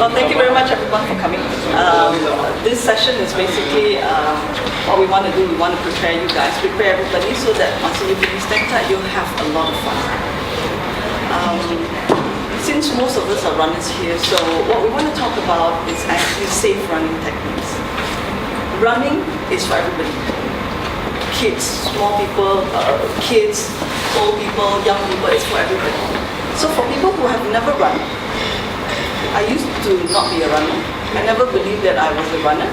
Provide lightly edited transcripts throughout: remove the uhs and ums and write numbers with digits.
Well, thank you very much everyone for coming. This session is basically what we want to do. We want to prepare you guys, prepare everybody so that masa you finish next time, you'll have a lot of fun. Since most of us are runners here, so what we want to talk about is actually safe running techniques. Running is for everybody. Kids, small people, kids, old people, young people, it's for everybody. So for people who have never run, I used to not be a runner. I never believed that I was a runner.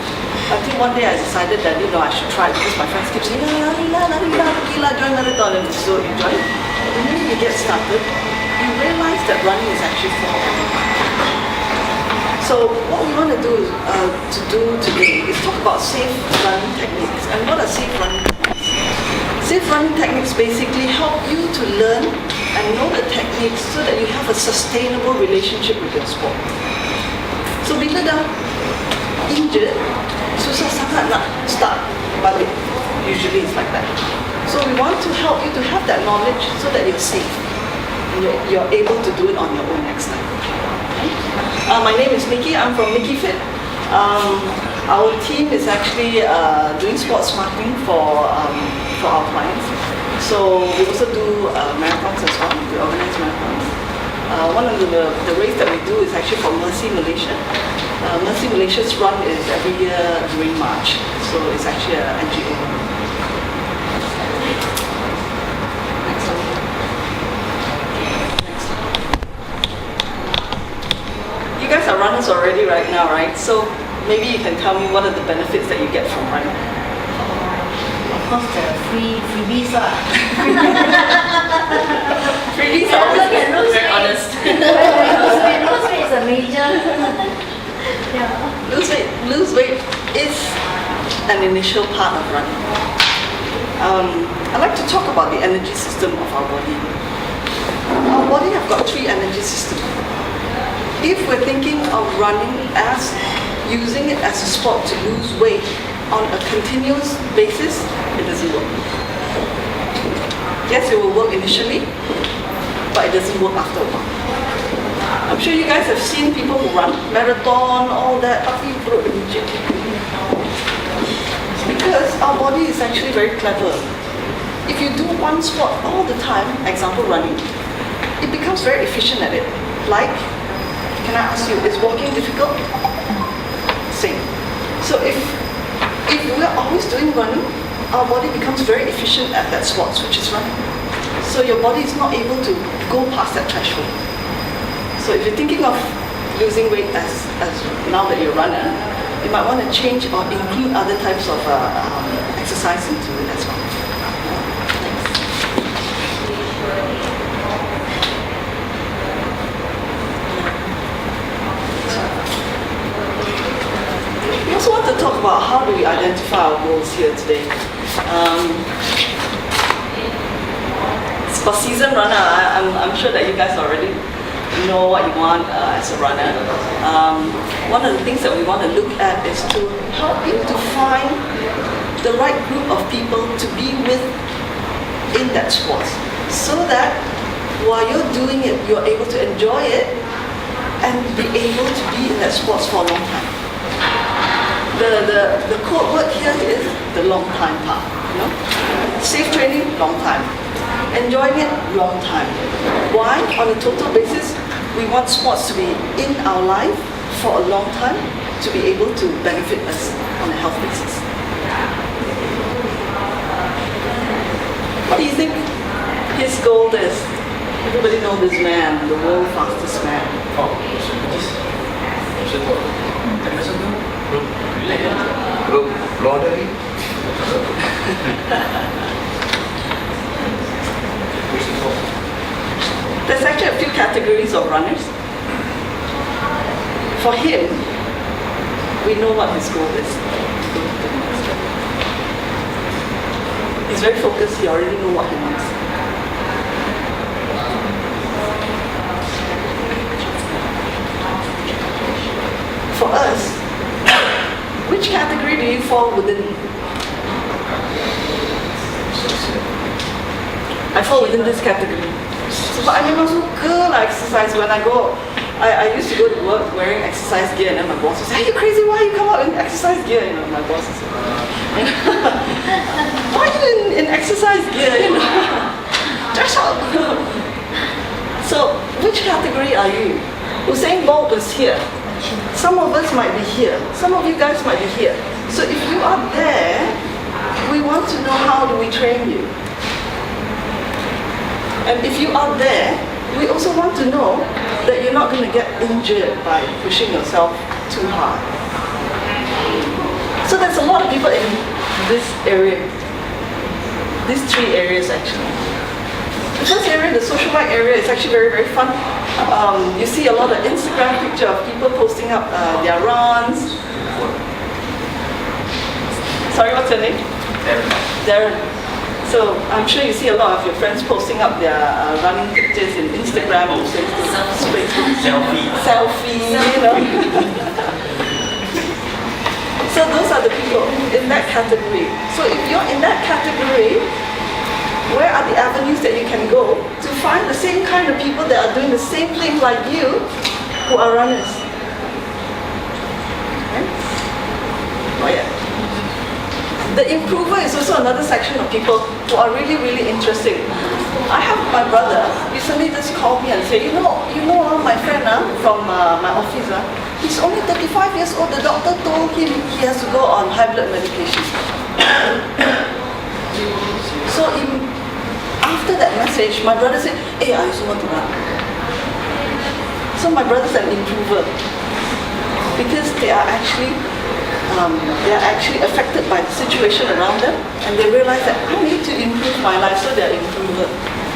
Until one day I decided that, I should try because my friends keep saying, join marathon, and so you join. The minute you get started, you realize that running is actually for everyone. So what we want to do today is talk about safe running techniques. And what are safe running techniques? Safe running techniques basically help you to learn and know the techniques so that you have a sustainable relationship with your sport. So bila dah injured, susah sangat nak start balik. Usually it's like that. So we want to help you to have that knowledge so that you're safe. And you're able to do it on your own next time. My name is Nikki. I'm from Nikki Fit. Our team is actually doing sports marketing for our clients. So we also do marathons as well. We organize marathons. One of the race that we do is actually for Mercy Malaysia. Mercy Malaysia's run is every year during March. So it's actually an NGO. You guys are runners already right now, right? So maybe you can tell me what are the benefits that you get from running? Of course, the freebies are. Freebies are always very honest. Lose weight is a major. Yeah. Lose weight is an initial part of running. I'd like to talk about the energy system of our body. Our body have got 3 energy systems. If we're thinking of running as using it as a sport to lose weight on a continuous basis, it doesn't work. Yes, it will work initially, but it doesn't work after a while. I'm sure you guys have seen people who run marathon, all that, because our body is actually very clever. If you do one sport all the time, example running, it becomes very efficient at it. Like, can I ask you, is walking difficult? Same. So if we're always doing running, our body becomes very efficient at that sport, which is running. So your body is not able to go past that threshold. So if you're thinking of losing weight as now that you're a runner, you might want to change or include other types of exercise into it as well. We also want to talk about how do we identify our goals here today. For seasoned runner, I'm sure that you guys already know what you want as a runner. One of the things that we want to look at is to help you to find the right group of people to be with in that sport, so that while you're doing it, you're able to enjoy it and be able to be in that sport for a long time. The code word here is the long time part. Safe training, long time. Enjoying it, long time. Why? On a total basis, we want sports to be in our life for a long time to be able to benefit us on a health basis. What do you think his goal is? Everybody knows this man, the world fastest man. Group lottery. There's actually a few categories of runners. For him, we know what his goal is. He's very focused, he already knows what he wants. For us, which category do you fall within? I fall within this category. Sebab I memang suka lah exercise. When I go I used to go to work wearing exercise gear, and then my boss would say, "Are you crazy? Why you come out in exercise gear?" You know, my boss would say, "Why are you in exercise gear? You know, dress up." So, which category are you? Usain Bolt is here. Some of us might be here. Some of you guys might be here. So if you are there, we want to know how do we train you. And if you are there, we also want to know that you're not going to get injured by pushing yourself too hard. So there's a lot of people in this area. These three areas actually. The first area, the socialite area, is actually very, very fun. You see a lot of Instagram picture of people posting up their runs. Sorry, what's your name? Darren. So I'm sure you see a lot of your friends posting up their running pictures in Instagram or Facebook. Selfie, you know. So those are the people in that category. So if you're in that category, where are the avenues that you can go to find the same kind of people that are doing the same thing like you, who are runners? Okay? Oh yeah. The improver is also another section of people who are really, really interesting. I have my brother recently just called me and said, you know, my friend from my office, he's only 35 years old. The doctor told him he has to go on high blood medication. So after that message, my brother said, hey, I also want to run. So my brother's an improver because they are actually affected by the situation around them, and they realize that I need to improve my life, so they're improver.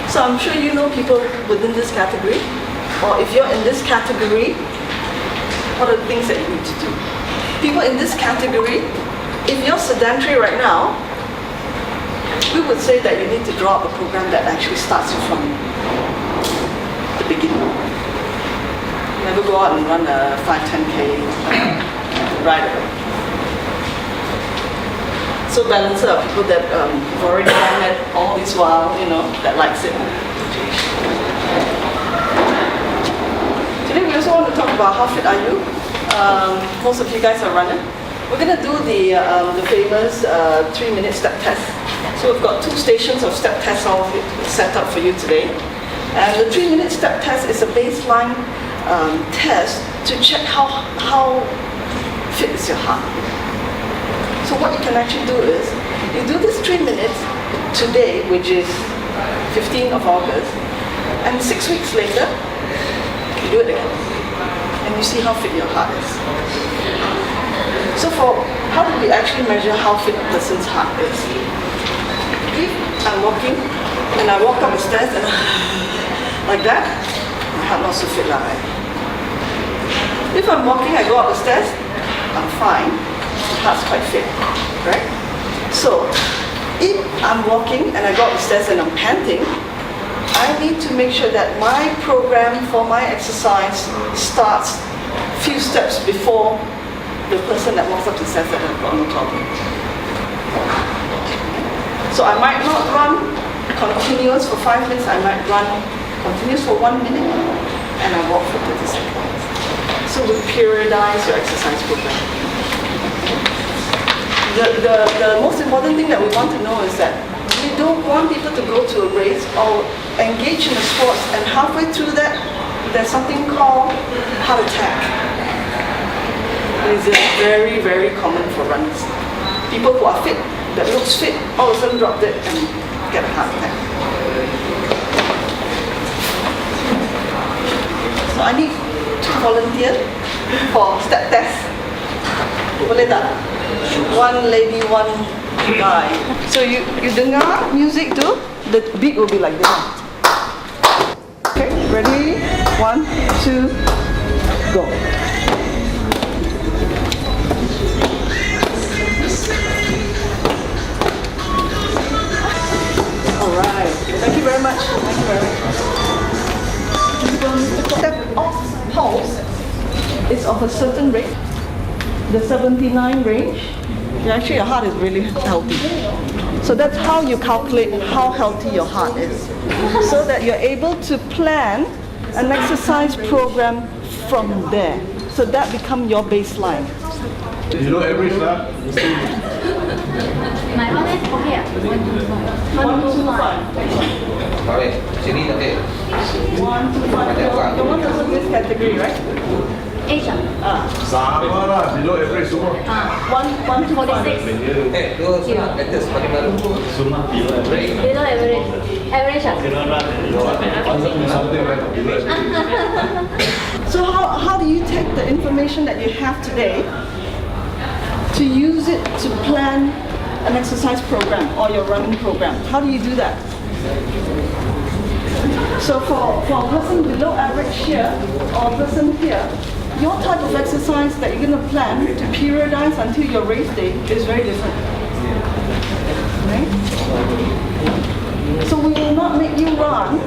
So I'm sure you know people within this category, or if you're in this category, what are the things that you need to do? People in this category, if you're sedentary right now, we would say that you need to draw up a program that actually starts you from the beginning. Never go out and run a 5-10K right away. So balancer are people that have already done it all this while, you know, that likes it. Today we also want to talk about how fit are you. Most of you guys are running. We're going to do the famous 3-minute step test. So we've got 2 stations of step tests all set up for you today. And the 3-minute step test is a baseline test to check how fit is your heart. So what you can actually do is, you do this 3 minutes today, which is 15th of August, and 6 weeks later, you do it again. And you see how fit your heart is. So how do we actually measure how fit a person's heart is? If I'm walking, and I walk up the stairs, and like that, my heart not so fit, right? If I'm walking, I go up the stairs, I'm fine. Heart's quite fit, right? So, if I'm walking and I go up the stairs and I'm panting, I need to make sure that my program for my exercise starts a few steps before the person that walks up the stairs that I've got no problem. So I might not run continuous for 5 minutes, I might run continuous for 1 minute, and I walk for 30 seconds. So we periodize your exercise program. The most important thing that we want to know is that we don't want people to go to a race or engage in a sport, and halfway through that, there's something called heart attack. It is very, very common for runners. People who are fit, that looks fit, all of a sudden drop dead and get a heart attack. So I need 2 volunteers for step test. Boleh tak? 1 lady, 1 guy. So you dengar music too, the beat will be like this. Okay, ready? 1, 2, go. Alright, thank you very much. Thank you very much. Step off pulse is of a certain rate. The 79 range, actually your heart is really healthy. So that's how you calculate how healthy your heart is. So that you're able to plan an exercise program from there. So that become your baseline. Below average lah. My one is okay. 125. Alright, sini okay. 125. Your one also this category, right? Age Sama lah, below average semua. 146. 46. Tu latest paling baru. Below average. Average Something like below average. So how do you take the information that you have today to use it to plan an exercise program or your running program? How do you do that? So for a person below average here or a person here, your type of exercise that you're going to plan to periodize until your race day is very different. Right? So we will not make you run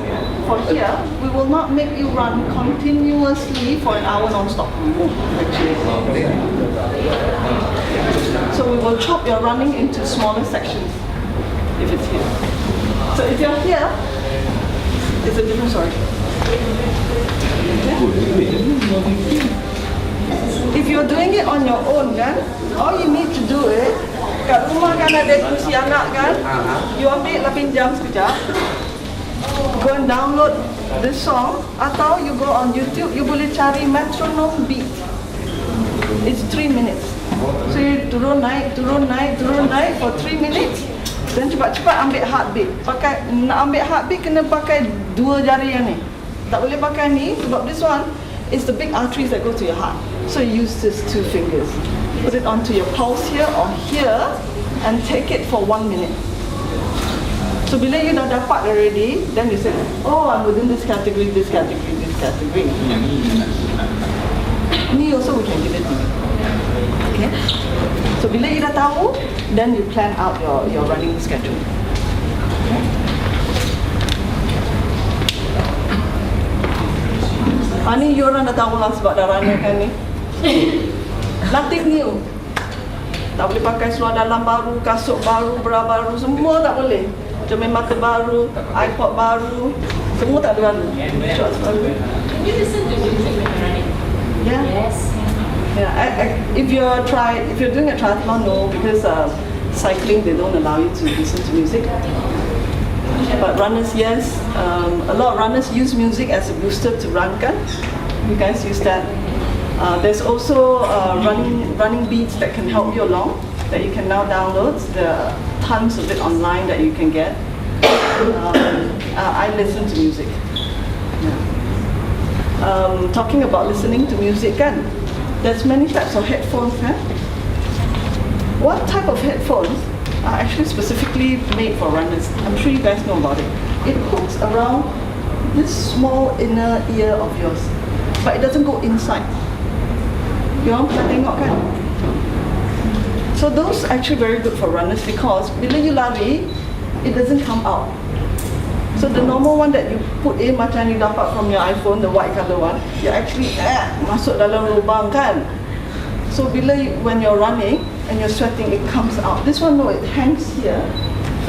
for here. We will not make you run continuously for an hour non-stop. Actually. So we will chop your running into smaller sections if it's here. So if you're here, it's a different story. If you're doing it on your own, kan, all you need to do it, kat rumah kan ada kursi anak kan, you ambil lah pinjam sekejap, go and download this song, atau you go on YouTube, you boleh cari metronome beat. It's 3 minutes. So you turun naik for 3 minutes. Dan cepat-cepat ambil heartbeat. Nak ambil heartbeat kena pakai 2 jari yang ni. Tak boleh pakai ni sebab this one is the big arteries that go to your heart. So you use these 2 fingers. Put it onto your pulse here or here and take it for 1 minute. So bila you dah dapat already, then you say, oh, I'm within this category, this category, this category. Ni also we can give it to you. Okay? So bila you dah tahu, then you plan out your running schedule. Okay? Ni you orang dah tahu lah sebab dah runner kan ni. Nothing new. Tak boleh pakai seluar dalam baru, kasut baru, bra baru, semua tak boleh. Cermin mata baru, iPod baru, semua tak ada baru. Shorts baru. Can you listen to music when you're running? Yeah. Yes. Yeah, if you're doing a triathlon, no, because cycling they don't allow you to listen to music. But runners, yes, a lot of runners use music as a booster to run. Kan? You guys use that. There's also running beats that can help you along that you can now download. There are tons of it online that you can get. I listen to music. Yeah. Talking about listening to music, kan? There's many types of headphones. What type of headphones are actually specifically made for runners? I'm sure you guys know about it. It hooks around this small inner ear of yours, but it doesn't go inside. You orang pernah tengok kan? So those are actually very good for runners because bila you lari, it doesn't come out. So the normal one that you put in macam you dapat from your iPhone, the white color one, you actually masuk dalam lubang kan. So when you're running and you're sweating, it comes out. This one no, it hangs here,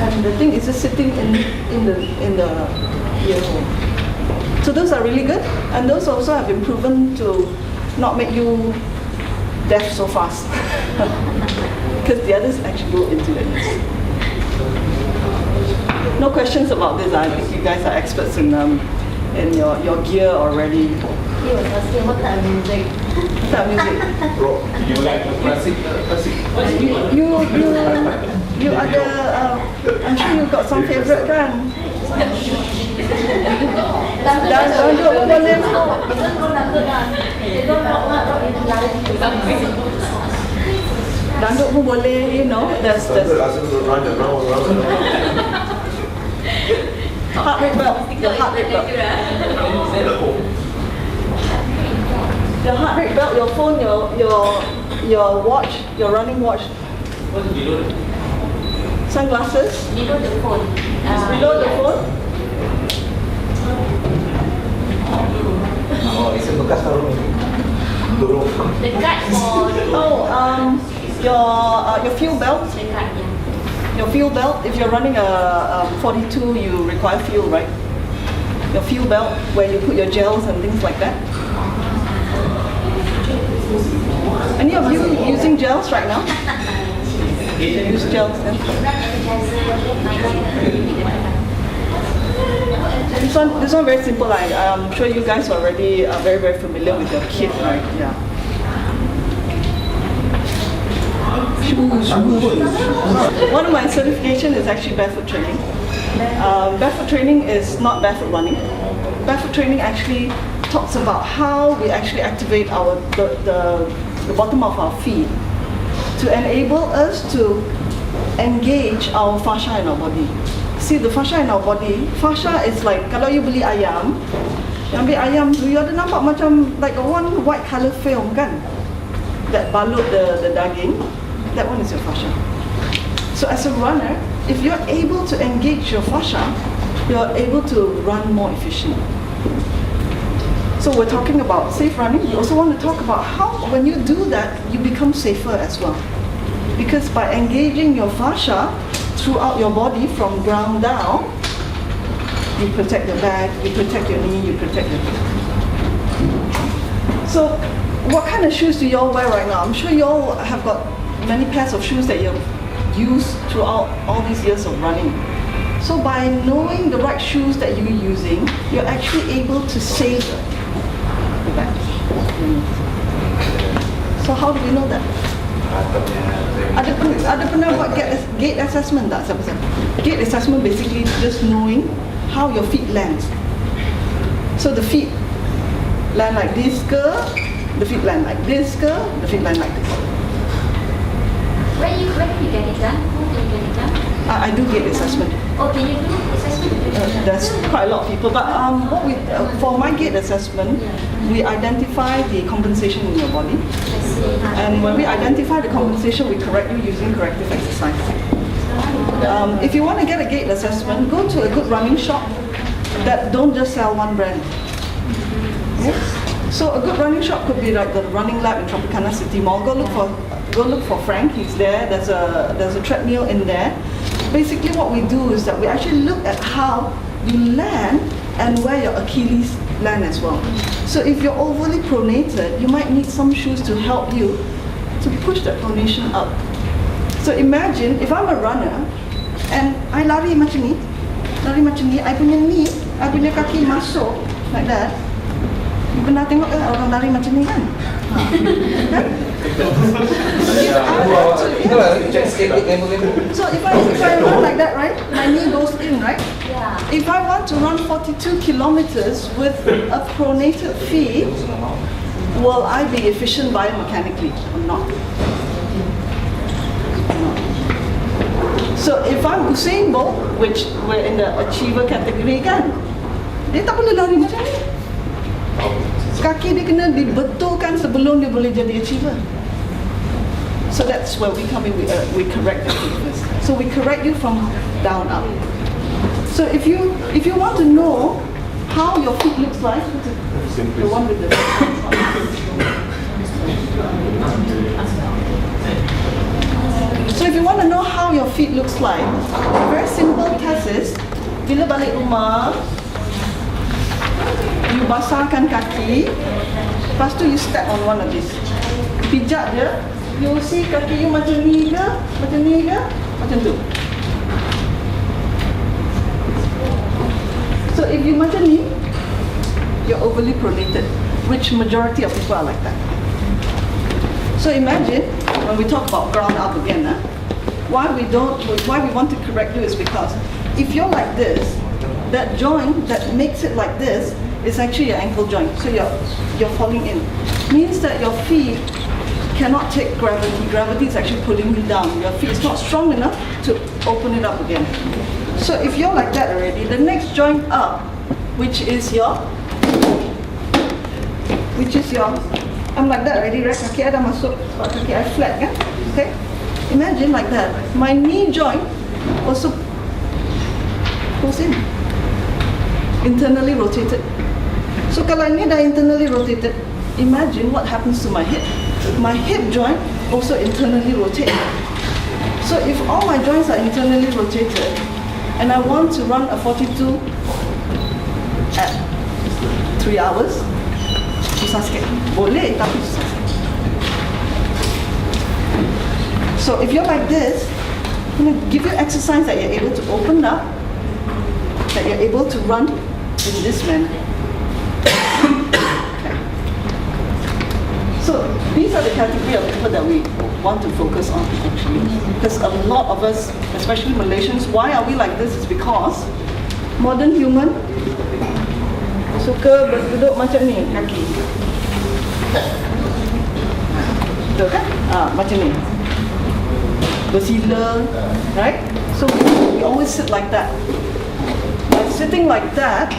and the thing is just sitting in the ear hole. So those are really good, and those also have been proven to not make you deaf so fast, because the others actually go into the ears. No questions about this. I think you guys are experts in your gear already. He was asking what type of music. What type of music? Bro, you like classic? You ada. I'm sure you got some favorite kan? Dangdut pun boleh. Dangdut pun boleh, you know. There's heart rate belt. The heart rate belt. Your heart rate belt, your phone, your watch, your running watch. Sunglasses. Below the phone. Below the phone. Oh, itu bekas karung ini. Turun. Dekat or Your fuel belt. dekat ya. Your fuel belt. If you're running a 42, you require fuel, right? Your fuel belt, where you put your gels and things like that. Any of you using gels right now? Use gels. This one very simple. I'm sure you guys are already very, very familiar with your kit, right? Yeah. One of my certification is actually barefoot training. Barefoot training is not barefoot running. Barefoot training actually talks about how we actually activate the bottom of our feet to enable us to engage our fascia in our body. See, the fascia in our body, fascia is like, kalau you beli ayam, yang ambil ayam tu, you ada nampak macam like a one white color film kan? That balut the daging, that one is your fascia. So as a runner, if you're able to engage your fascia, you're able to run more efficiently. So we're talking about safe running. We also want to talk about how, when you do that, you become safer as well. Because by engaging your fascia throughout your body from ground down, you protect your back, you protect your knee, you protect your hip. So what kind of shoes do you all wear right now? I'm sure you all have got many pairs of shoes that you've used throughout all these years of running. So by knowing the right shoes that you're using, you're actually able to save the back. So how do we know that? Ada pernah buat gait assessment tak siapa-siapa? Gait assessment basically just knowing how your feet land. So the feet land like this ke, the feet land like this ke, the feet land like this. Where can you get it done? Who can you get it done? I do gait assessment. Oh, can you do assessment? There's quite a lot of people, but what we for my gait assessment, we identify the compensation in your body, I see. and when we identify the compensation, we correct you using corrective exercise. If you want to get a gait assessment, go to a good running shop that don't just sell one brand. Okay? So a good running shop could be like the Running Lab in Tropicana City Mall. Go look for Frank. He's there. There's a treadmill in there. Basically, what we do is that we actually look at how you land and where your Achilles land as well. So if you're overly pronated, you might need some shoes to help you to push that pronation up. So imagine if I'm a runner and I lari macam ni, I punya knee, I punya kaki masuk like that. You pernah tengok kan orang lari macam ni kan? So if I run like that, right, my knee goes in, right? Yeah. If I want to run 42 kilometers with a pronated feet, will I be efficient biomechanically or not? So if I'm Usain Bolt, which we're in the achiever category kan, dia tak boleh lari macam ni. Kaki dia kena dibetulkan sebelum dia boleh jadi achiever. So that's where we come in, we correct the feet first. So we correct you from down up. So if you want to know how your feet looks like, the one with the so if you want to know how your feet looks like, a very simple test is, bila balik rumah, you basahkan kaki, lepas tu you step on one of these. Pijak dia, you see kaki you macam ni ke, macam tu. So if you macam ni, you're overly pronated, which majority of people are like that. So imagine, when we talk about ground up again, why we want to correct you is because if you're like this, that joint that makes it like this is actually your ankle joint. So you're falling in. Means that your feet cannot take gravity. Gravity is actually pulling you down. Your feet is not strong enough to open it up again. So if you're like that already, the next joint up, which is your, I'm like that already, right? Kaki I dah masuk, kaki I flat kan? Okay? Imagine like that. My knee joint also goes in. Internally rotated. So kalau ini dah internally rotated, imagine what happens to my hip. My hip joint also internally rotated. So if all my joints are internally rotated, and I want to run a 42 at 3 hours, susah sikit. Boleh, tapi susah sikit. So if you're like this, I'm going to give you exercise that you're able to open up, that you're able to run in this manner. Okay. So these are the category of people that we want to focus on actually. Because a lot of us, especially Malaysians, why are we like this is because modern human suka berduduk macam ni kaki. Betul kan? Macam ni. Bersila, right? So we always sit like that. By sitting like that,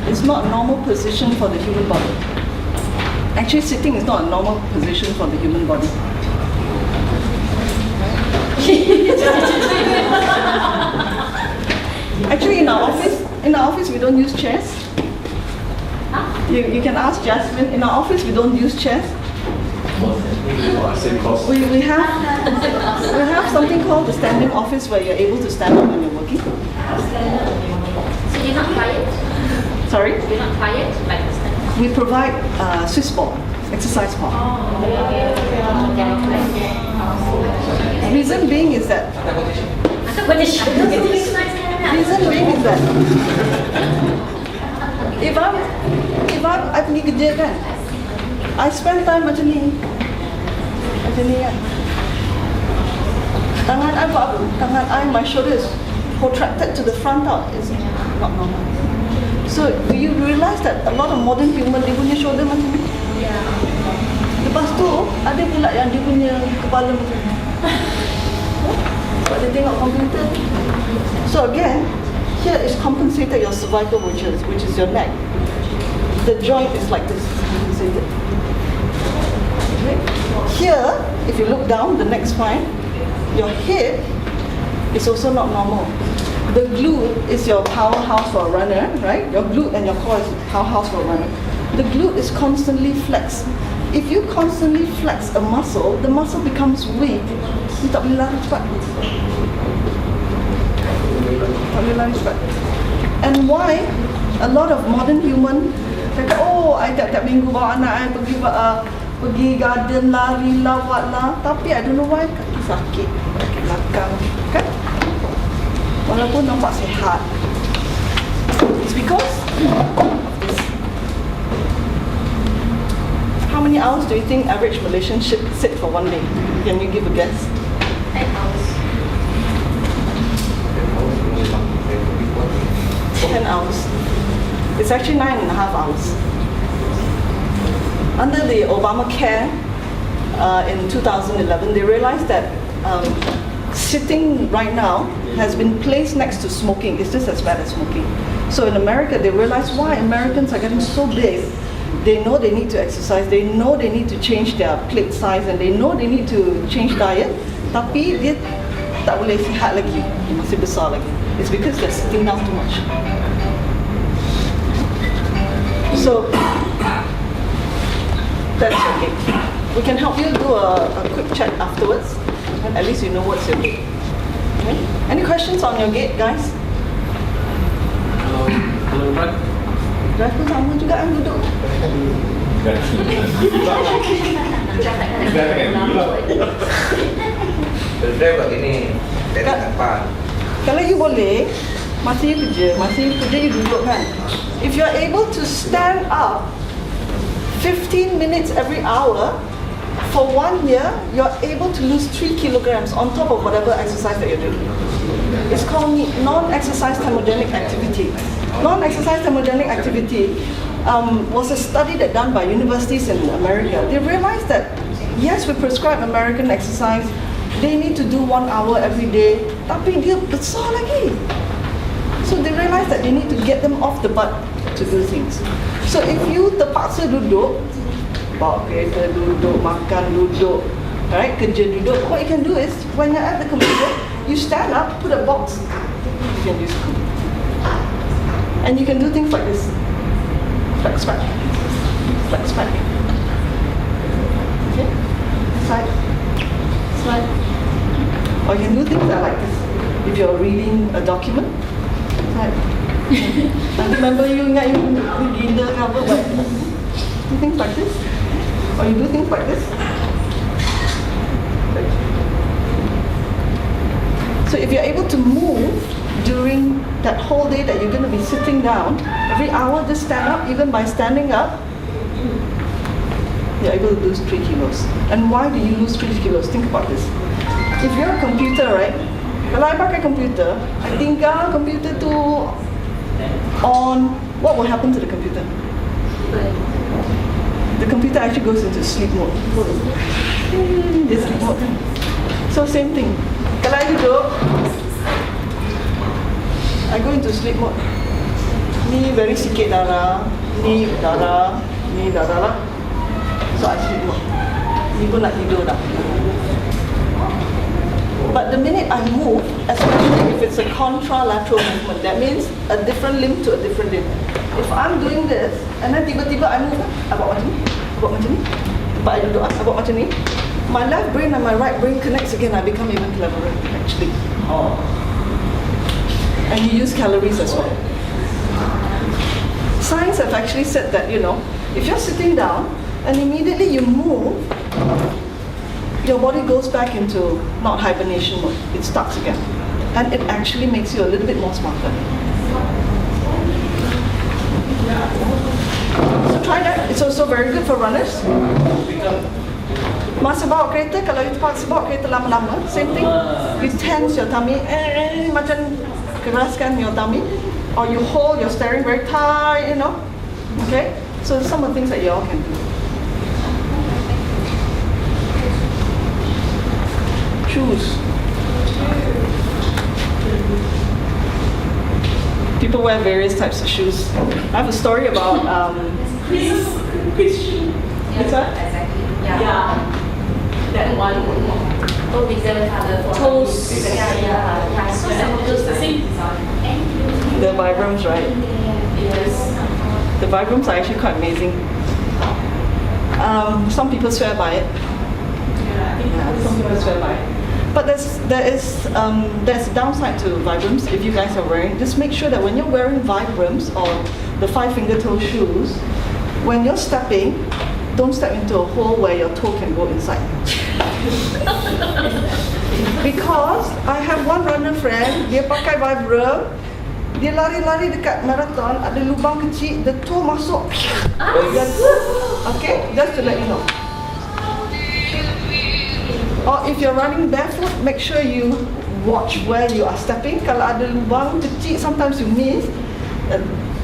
it's not a normal position for the human body. Actually, sitting is not a normal position for the human body. Actually, in our office, we don't use chairs. You can ask Jasmine. In our office, we don't use chairs. Same cost. We have something called the standing office where you're able to stand up when you're working. So you're not tired? Sorry? You're not tired? Like this time? We provide Swiss ball, exercise ball. Reason being is that if I pergi kerja kan, I spend time macam ni kan. Tangan I buat apa? Tangan I, my shoulders protracted to the front out is not normal. So you realize that a lot of modern human dia punya shoulder macam ni. Lepas tu ada pula yang dia punya kepala macam ni. Sebab dia tengok komputer. So again, here is compensated your cervical which is your neck. The joint is like this, compensated. Okay. Here, if you look down the neck spine, your hip is also not normal. The glute is your powerhouse for a runner, right? Your glute and your core is powerhouse for a runner. The glute is constantly flexed. If you constantly flex a muscle, the muscle becomes weak. You tak boleh lari cepat. Tak boleh lari cepat. And why a lot of modern human cakap, oh, I tiap-tiap minggu bawa anak I pergi garden, lari lah, buat lah. Tapi I don't know why kaki sakit, kaki belakang, kan? Walaupun nampak sihat. It's because of this. How many hours do you think average Malaysian should sit for one day? Can you give a guess? 10 hours. 10 hours. It's actually 9.5 hours. Under the Obamacare in 2011, they realized that sitting right now has been placed next to smoking. It's just as bad as smoking. So in America, they realized why Americans are getting so big. They know they need to exercise, they know they need to change their plate size, and they know they need to change diet. Tapi dia tak boleh sihat lagi, dia masih besar lagi. It's because they're sitting down too much. So that's your gait. We can help you do a quick check afterwards. At least you know what's your gait. Okay? Any questions on your gait, guys? Kalau run, Drive pun sama juga kan duduk. Drive kat sini, dari depan. Kalau you boleh, masa you kerja you duduk kan. If you are able to stand up 15 minutes every hour for 1 year, you're able to lose 3 kilograms on top of whatever exercise that you're doing. It's called non-exercise thermogenic activity. Non-exercise thermogenic activity was a study that done by universities in America. They realized that yes, we prescribe American exercise. They need to do 1 hour every day. Tapi dia besar lagi. So they realized that they need to get them off the butt to do things. So if you terpaksa duduk, bawa kereta duduk, makan duduk, right, kerja duduk, what you can do is when you're at the computer, you stand up, put a box, you can use it. And you can do things like this. Flex back. Flex back. Okay? Slide. Slide. Or you can do things that are like this. If you're reading a document, slide. Nanti member you ingat you gila ke apa, but do things like this. Or you do things like this. So if you're able to move during that whole day that you're going to be sitting down, every hour just stand up, even by standing up, you're able to lose 3 kilos. And why do you lose 3 kilos? Think about this. If you're a computer, right? Kalau I pakai computer, I tinggal computer tu on, what will happen to the computer? The computer actually goes into sleep mode. Dia sleep mode kan? So same thing. Kalau I duduk, I go into sleep mode. Ni very sikit darah, ni darah lah. So I sleep mode. Ni pun nak tidur dah. But the minute I move, especially if it's a contralateral movement, that means a different limb to a different limb. If I'm doing this, and then tiba-tiba I move, I buat macam ni, buat macam ni. But I duduk, I buat macam ni. My left brain and my right brain connects again, I become even cleverer, actually. And you use calories as well. Science have actually said that, if you're sitting down and immediately you move, your body goes back into not hibernation mode, it starts again. And it actually makes you a little bit more smarter. So try that, it's also very good for runners. Masa bawa kereta, kalau you terpaksa bawa kereta lama-lama, same thing. You tense your tummy, macam keraskan your tummy. Or you hold your steering very tight, Okay? So some of the things that you all can do. Shoes. People wear various types of shoes. I have a story about Chris shoe. What's that? Exactly. Yeah. That one. Oh, with the color for Toes. Yeah. So some of those The same design. The Vibrams, right? Yes. The Vibrams are actually quite amazing. Some people swear by it. Yeah, I think Some people swear by it. But there's a downside to Vibrams if you guys are wearing. Just make sure that when you're wearing Vibrams or the 5-finger toe shoes, when you're stepping, don't step into a hole where your toe can go inside. Because I have one runner friend, dia pakai Vibram, dia lari-lari dekat marathon, ada lubang kecil, the toe masuk. Okay, just to let you know. Or if you're running barefoot, make sure you watch where you are stepping. Kalau ada lubang kecil, sometimes you miss,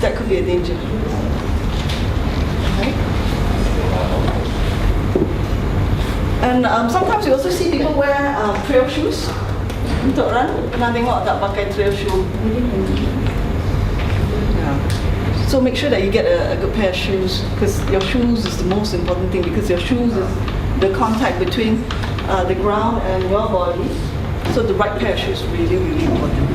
that could be a danger. Right? And sometimes you also see people wear trail shoes untuk run. Pernah tengok tak pakai trail shoe? Yeah. So make sure that you get a good pair of shoes, because your shoes is the most important thing, because your shoes is the contact between the ground and your body. So the right pair of shoes is really, really important.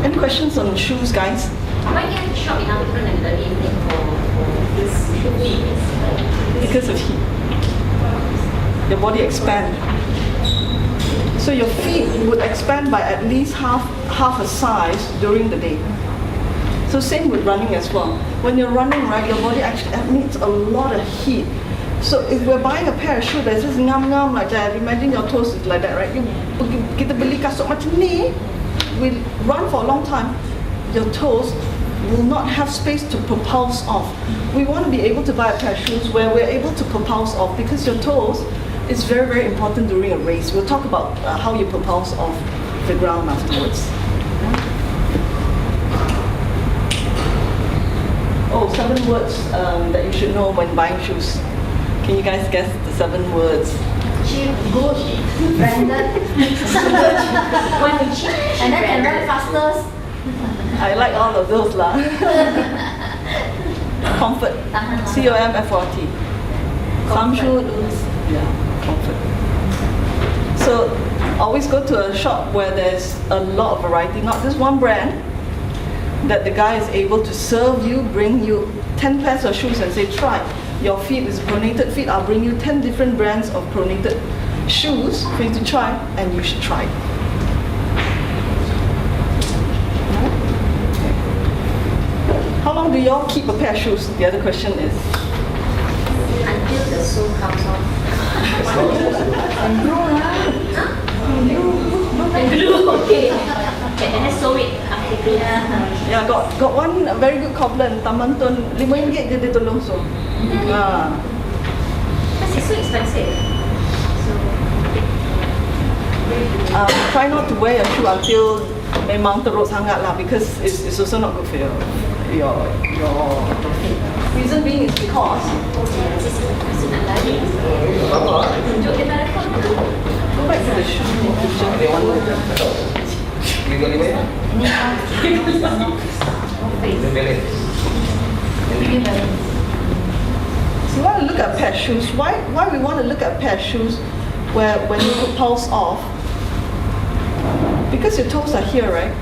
Any questions on shoes, guys? Why you have to shop in afternoon and early evening for this feet? Because of heat. Your body expands. So your feet would expand by at least half a size during the day. So same with running as well. When you're running, right, your body actually emits a lot of heat. So if we're buying a pair of shoes that's just ngam-ngam like that, imagine your toes is like that, right? Kita beli kasut macam ni, we run for a long time, your toes will not have space to propulse off. We want to be able to buy a pair of shoes where we're able to propulse off, because your toes is very, very important during a race. We'll talk about how you propulse off the ground afterwards. Oh, 7 words that you should know when buying shoes. Can you guys guess the 7 words? Cheap, good, branded, when you cheap, and then can run faster. I like all of those lah. Comfort. C-O-M-F-O-R-T. Some shoes. Yeah, comfort. So always go to a shop where there's a lot of variety, not just one brand, that the guy is able to serve you, bring you 10 pairs of shoes and say, try. Your feet is pronated feet, I'll bring you 10 different brands of pronated shoes for you to try, and you should try. How long do y'all keep a pair of shoes? The other question is. Until the sole comes off. And glue lah. And glue. Okay. Okay, and then sew it after glue. Yeah, got one very good cobbler in Taman Tun, RM5 je dia tolong sew. Because it's so expensive. So, Try not to wear your shoe until memang teruk sangat lah, because it's also not good for your feet. Reason being is because Masih nak lari. Tunjuk kita rekod. go back to the shoe picture. Ini 25 ya? Ini Ini beli. So you want to look at a pair of shoes. Why we want to look at a pair of shoes where when you put pulse off? Because your toes are here, right?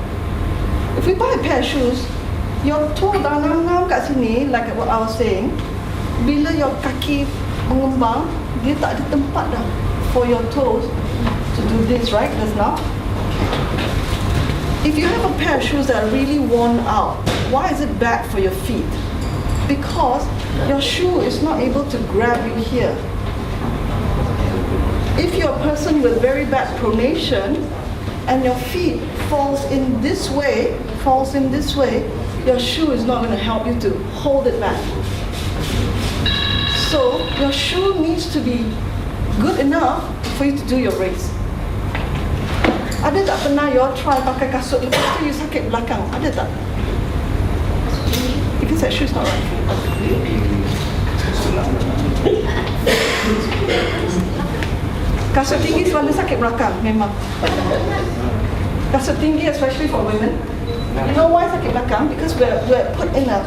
If we buy a pair of shoes, your toe dah ngam-ngam kat sini, like what I was saying, bila your kaki mengembang, dia tak ada tempat dah for your toes to do this, right? Just now. If you have a pair of shoes that are really worn out, why is it bad for your feet? Because your shoe is not able to grab you here. If you're a person with very bad pronation and your feet falls in this way, your shoe is not going to help you to hold it back. So your shoe needs to be good enough for you to do your race. Ada tak pernah you try pakai kasut lepas tu you sakit belakang? Ada tak? Because that shoe is not right. Kasut tinggi selalu sakit belakang, memang. Kasut tinggi, especially for women. You know why sakit belakang? Because we're put in a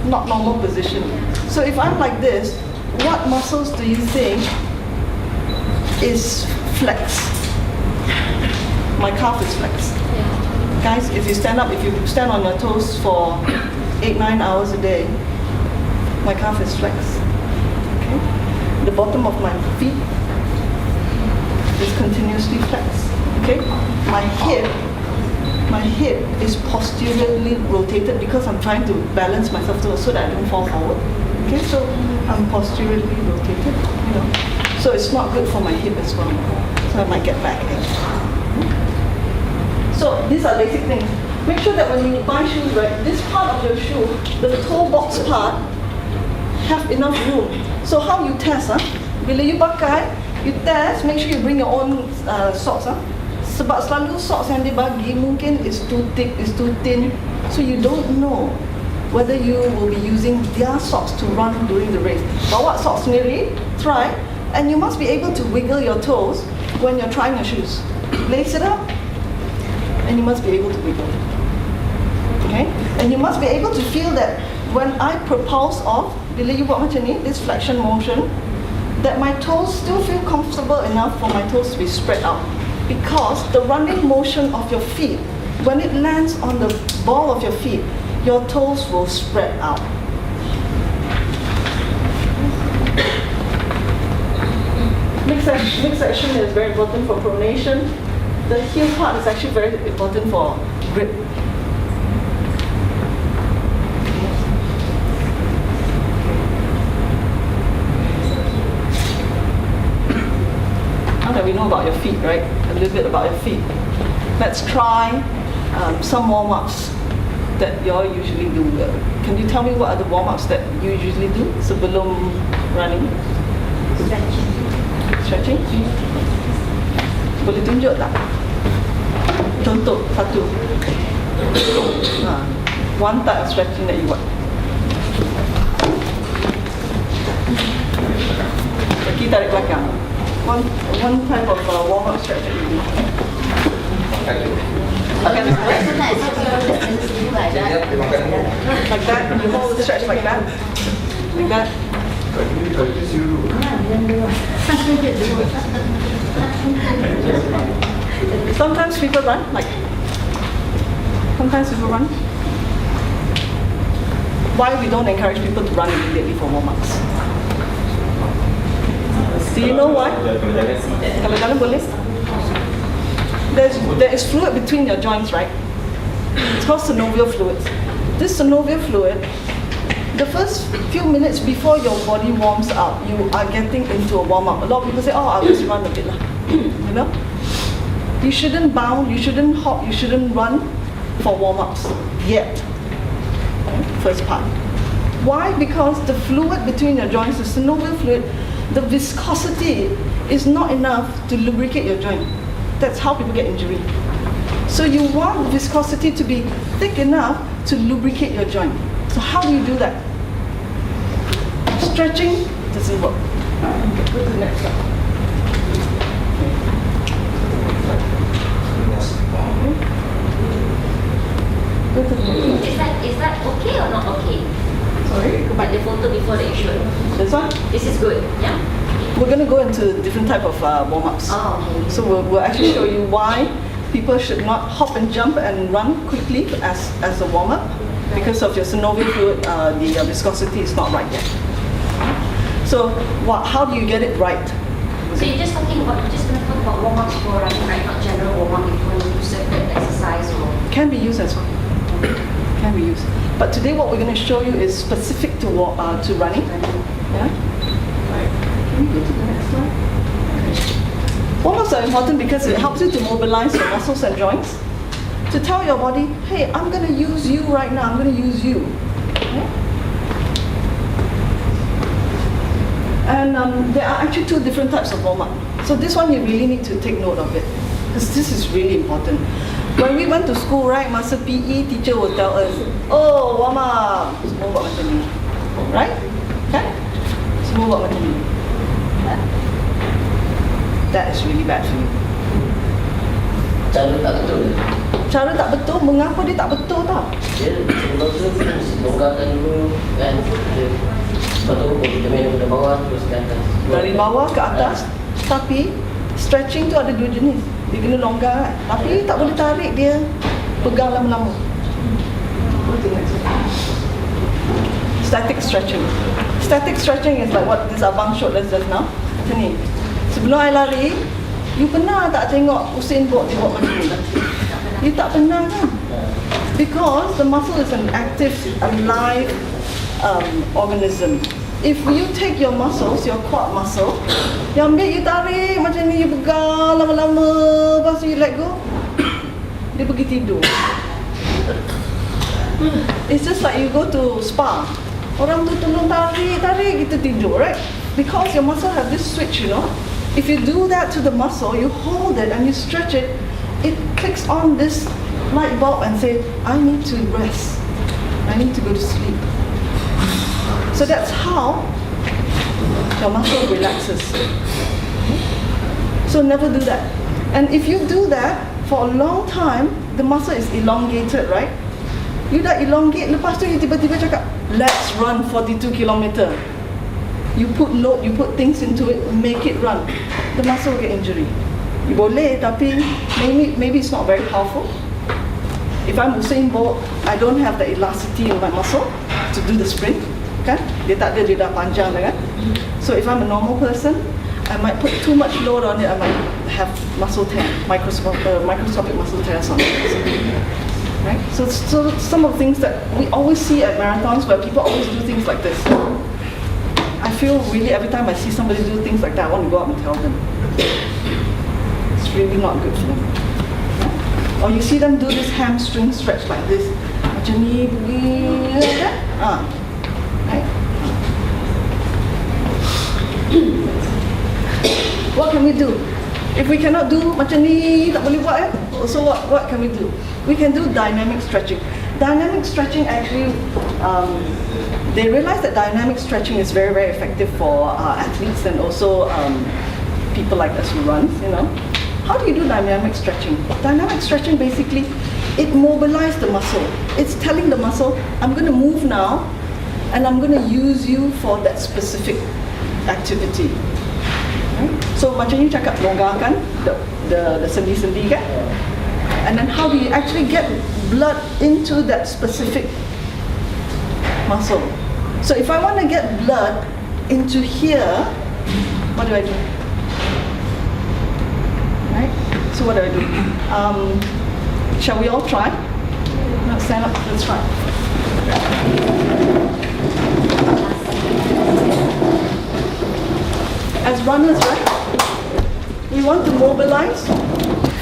not normal position. So if I'm like this, what muscles do you think is flexed? My calf is flexed. Guys, if you stand on your toes for 8-9 hours a day, my calf is flexed. Okay? The bottom of my feet is continuously flexed. Okay? My hip is posteriorly rotated because I'm trying to balance myself so that I don't fall forward. Okay, so I'm posteriorly rotated, you know. So it's not good for my hip as well. So I might get backache. So these are basic things. Make sure that when you buy shoes, right, this part of your shoe, the toe box part, have enough room. So how you test, bila you pakai, you test, make sure you bring your own socks. Sebab selalu socks yang dia bagi mungkin is too thick, is too thin, so you don't know whether you will be using their socks to run during the race. Bawa socks sendiri, try, and you must be able to wiggle your toes when you're trying your shoes. Lace it up, and you must be able to wiggle. Okay? And you must be able to feel that when I propulse off, bila you buat macam ni, this flexion motion, that my toes still feel comfortable enough for my toes to be spread out. Because the running motion of your feet, when it lands on the ball of your feet, your toes will spread out. Midsection is very important for pronation. The heel part is actually very important for grip. Now that we know about your feet, right? A little bit about your feet. Let's try some warm-ups that you all usually do. Can you tell me what are the warm-ups that you usually do sebelum running? Stretching? Boleh tunjuk tak? Contoh satu. One type of stretching that you buat. Kaki tarik belakang. One type of warm-up stretch that you do. Okay. like that. Like that, and you hold the stretch like that. Like that. Sometimes people run, like, sometimes people run. Why we don't encourage people to run immediately for warm-ups? Do you know why? Kalau jalan boleh? There is fluid between your joints, right? It's called synovial fluid. This synovial fluid the first few minutes before your body warms up, you are getting into a warm-up. A lot of people say, oh, I'll just run a bit lah. You know? You shouldn't bound, you shouldn't hop, you shouldn't run for warm-ups yet. First part. Why? Because the fluid between your joints, the synovial fluid, the viscosity is not enough to lubricate your joint. That's how people get injury. So you want viscosity to be thick enough to lubricate your joint. So how do you do that? Stretching doesn't work. Go to the next slide. Go to the next slide. Is that okay or not okay? Sorry? But the photo before that you showed. This one? This is good, yeah? We're going to go into different type of warm-ups. Oh, okay. So we'll actually show you why people should not hop and jump and run quickly as a warm-up because of your synovial fluid, the viscosity is not right yet. So how do you get it right? So you're just going to talk about warm-ups for running, right? Not general warm-up if you want to do certain exercise or... Can be used as well. Can be used. But today what we're going to show you is specific to running. Yeah? Can we go to the next slide? Warm-ups are important because it helps you to mobilize your muscles and joints. To tell your body, hey, I'm going to use you right now, I'm going to use you. Okay? And there are actually two different types of warm-up. So this one you really need to take note of it. Because this is really important. When we went to school, right, masa PE, teacher will tell us, oh, warm-up. Semua buat macam ni. Right? Okay? Semua buat macam ni. That is really bad for you. Cara tak betul. Cara tak betul, mengapa dia tak betul tau? Dia sebelum tu mesti longgarkan dulu kan. Lepas tu kita main daripada bawah terus ke atas. Dari bawah ke atas, tapi stretching tu ada dua jenis. Dia kena longgar kan? Tapi tak boleh tarik dia, pegang lama-lama. Static stretching. Static stretching is like what this abang showed us just now. Macam ni. Sebelum I lari, you pernah tak tengok Usain Bolt dia buat macam ni? You tak pernah kan? Because the muscle is an active, alive organism. If you take your muscles, your quad muscle, you ambil, you tarik macam ni, you pegang lama-lama, lepas tu you let go, dia pergi tidur. It's just like you go to spa. Orang tu tolong tarik, kita tidur, right? Because your muscle have this switch, you know. If you do that to the muscle, you hold it and you stretch it, it clicks on this light bulb and say, I need to rest. I need to go to sleep. So that's how your muscle relaxes. So never do that. And if you do that for a long time, the muscle is elongated, right? You dah elongate, lepas tu you tiba-tiba cakap, let's run 42 kilometer. You put load, you put things into it, make it run. The muscle will get injury. You boleh, tapi maybe it's not very powerful. If I'm Usain Bolt, I don't have the elasticity in my muscle to do the sprint. Kan? Dia tak ada, dia dah panjang dah kan? So if I'm a normal person, I might put too much load on it, I might have muscle tear, microscopic muscle tears on it. Right? So some of the things that we always see at marathons where people always do things like this. I feel really every time I see somebody do things like that, I want to go up and tell them. It's really not good for them. Or you see them do this hamstring stretch like this. Macam ni, begini, kan? Right? What can we do? If we cannot do macam ni, tak boleh buat so what can we do? We can do dynamic stretching. Dynamic stretching actually, they realize that dynamic stretching is very, very effective for athletes and also people like us who run, you know. How do you do dynamic stretching? Dynamic stretching basically, it mobilizes the muscle. It's telling the muscle, I'm going to move now and I'm going to use you for that specific activity. Right? So macam you cakap longgarkan the sendi-sendi kan? And then how do you actually get blood into that specific muscle? So if I want to get blood into here, what do I do? Right? So what do I do? Shall we all try? Now stand up, let's try. As runners, right? We want to mobilize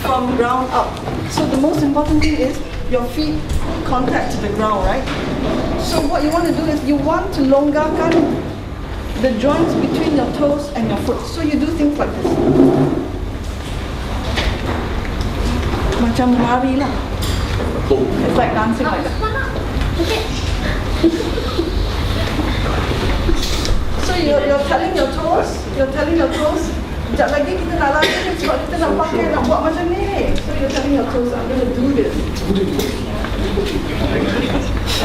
from ground up. So the most important thing is your feet contact to the ground, right? So what you want to do is you want to longgarkan the joints between your toes and your foot. So you do things like this. Macam lari lah. It's like dancing like that. So you're telling your toes, sekejap lagi kita nak lari ni sebab kita nak pakai, nak buat macam ni. So you're telling your toes, I'm going to do this.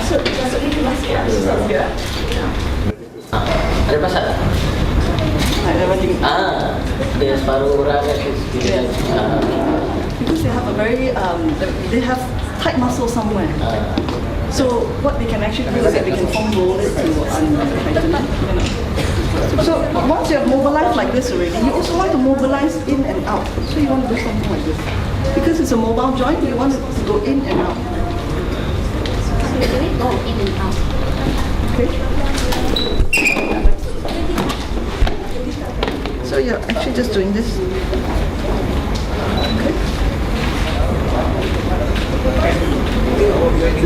Masuk ni kelas ya, susah ya. Ada pasal? Ada macam Dia separuh orang kan. because they have a very, they have tight muscles somewhere. So what they can actually do is that they can form rolls to untighten it, you know. So once you have mobilized like this already, you also want to mobilize in and out. So you want to do something like this. Because it's a mobile joint, you want it to go in and out. You do it, go in and out. Okay? So you're actually just doing this. Okay?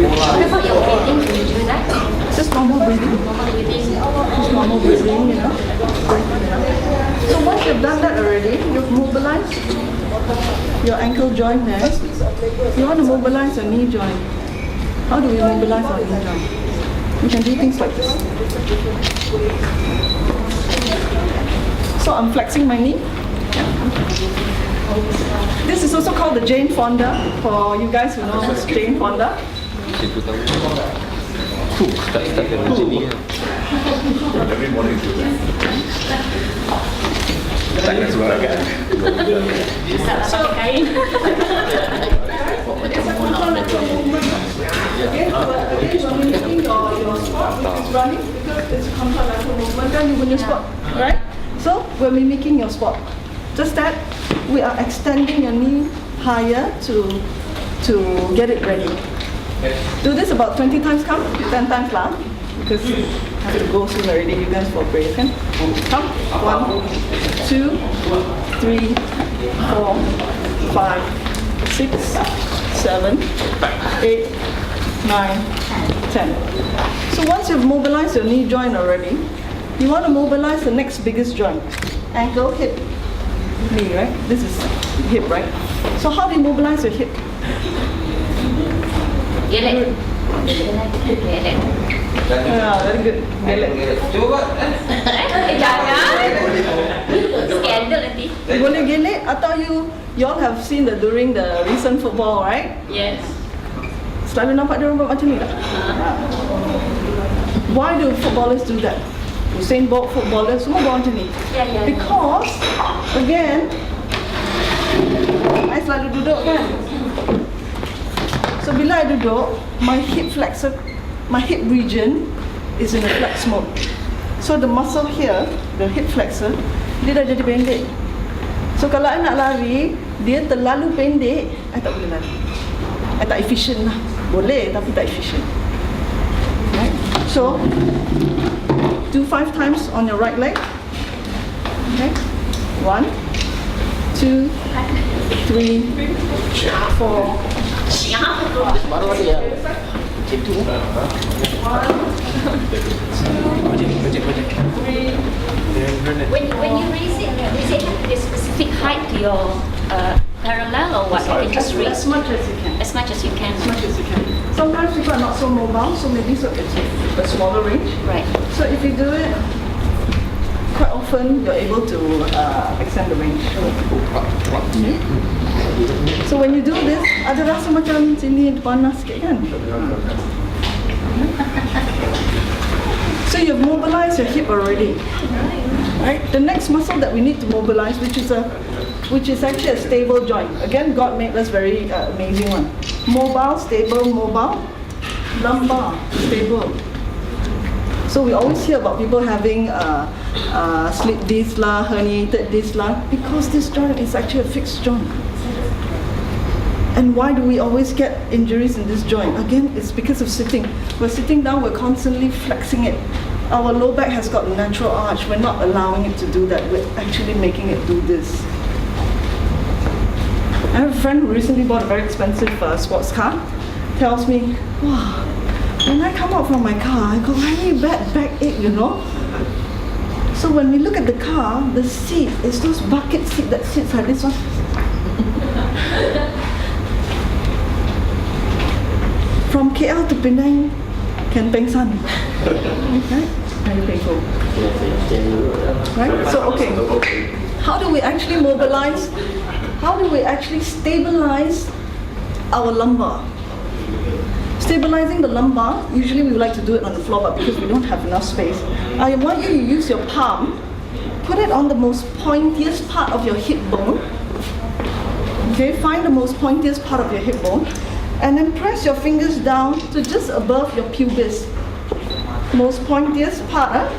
What about your breathing? Do you do that? Just normal breathing. Normal breathing. Just normal breathing, you know. So once you've done that already, you've mobilized your ankle joint there. You want to mobilize your knee joint. How do we mobilize our knee joint? We can do things like this. So I'm flexing my knee. This is also called the Jane Fonda, for you guys who know Jane Fonda. Every morning do that. Tangan sembarangan. Tak pakai kain. It's a control movement. Again, when you're making your squat, which is running, because it's a contralateral movement, then you when you squat, right? So we're mimicking your squat. Just that we are extending your knee higher to get it ready. Do this about 20 times, come, 10 times lah, because you have to go soon already, you guys for prayer, kan? Come, 1, 2, 3, 4, 5, 6, 7, 8, 9, 10. So once you've mobilized your knee joint already, you want to mobilize the next biggest joint. Ankle, hip, knee, right? This is hip, right? So how do you mobilize your hip? Gelek. Gelek. Yeah, very good. Cuba. Jangan. Skandal nanti. Boleh gelek atau you all have seen during the recent football, right? Yes. Selalu nampak dia orang buat macam ni tak? Why do footballers do that? Usain Bolt footballers semua buat macam ni. Ya. Because again, I selalu duduk kan. So bila I duduk, my hip flexor, my hip region is in a flex mode. So the muscle here, the hip flexor, dia dah jadi pendek. So kalau I nak lari, dia terlalu pendek, I tak boleh lari. I tak efficient lah. Boleh tapi tak efficient. Right? So do 5 times on your right leg. Okay. 1, 2, 3, 4. Baru ada yang itu. When you raise it, is it a specific height to your parallel or what? You can just raise As much as you can. as much as you can. As much as you can. Sometimes people are not so mobile, so maybe it's a smaller range. Right. So if you do it quite often, you're able to extend the range. So when you do this, ada rasa macam sini panas sikit kan? So you've mobilized your hip already. Right? The next muscle that we need to mobilize, which is actually a stable joint. Again, God made us very amazing one. Mobile, stable, mobile, lumbar, stable. So we always hear about people having slip disc lah, herniated disc lah, because this joint is actually a fixed joint. And why do we always get injuries in this joint? Again, it's because of sitting. We're sitting down, we're constantly flexing it. Our low back has got a natural arch. We're not allowing it to do that. We're actually making it do this. I have a friend who recently bought a very expensive sports car. Tells me, wow, when I come out from my car, I got very bad backache, you know. So when we look at the car, the seat is those bucket seat that sits like this one. From KL to Penang, can peng san. Right? Very painful. Right? So, okay. How do we actually mobilize? How do we actually stabilize our lumbar? Stabilizing the lumbar, usually we would like to do it on the floor, but because we don't have enough space, I want you to use your palm, put it on the most pointiest part of your hip bone. Okay, find the most pointiest part of your hip bone, and then press your fingers down to just above your pubis. Most pointiest part,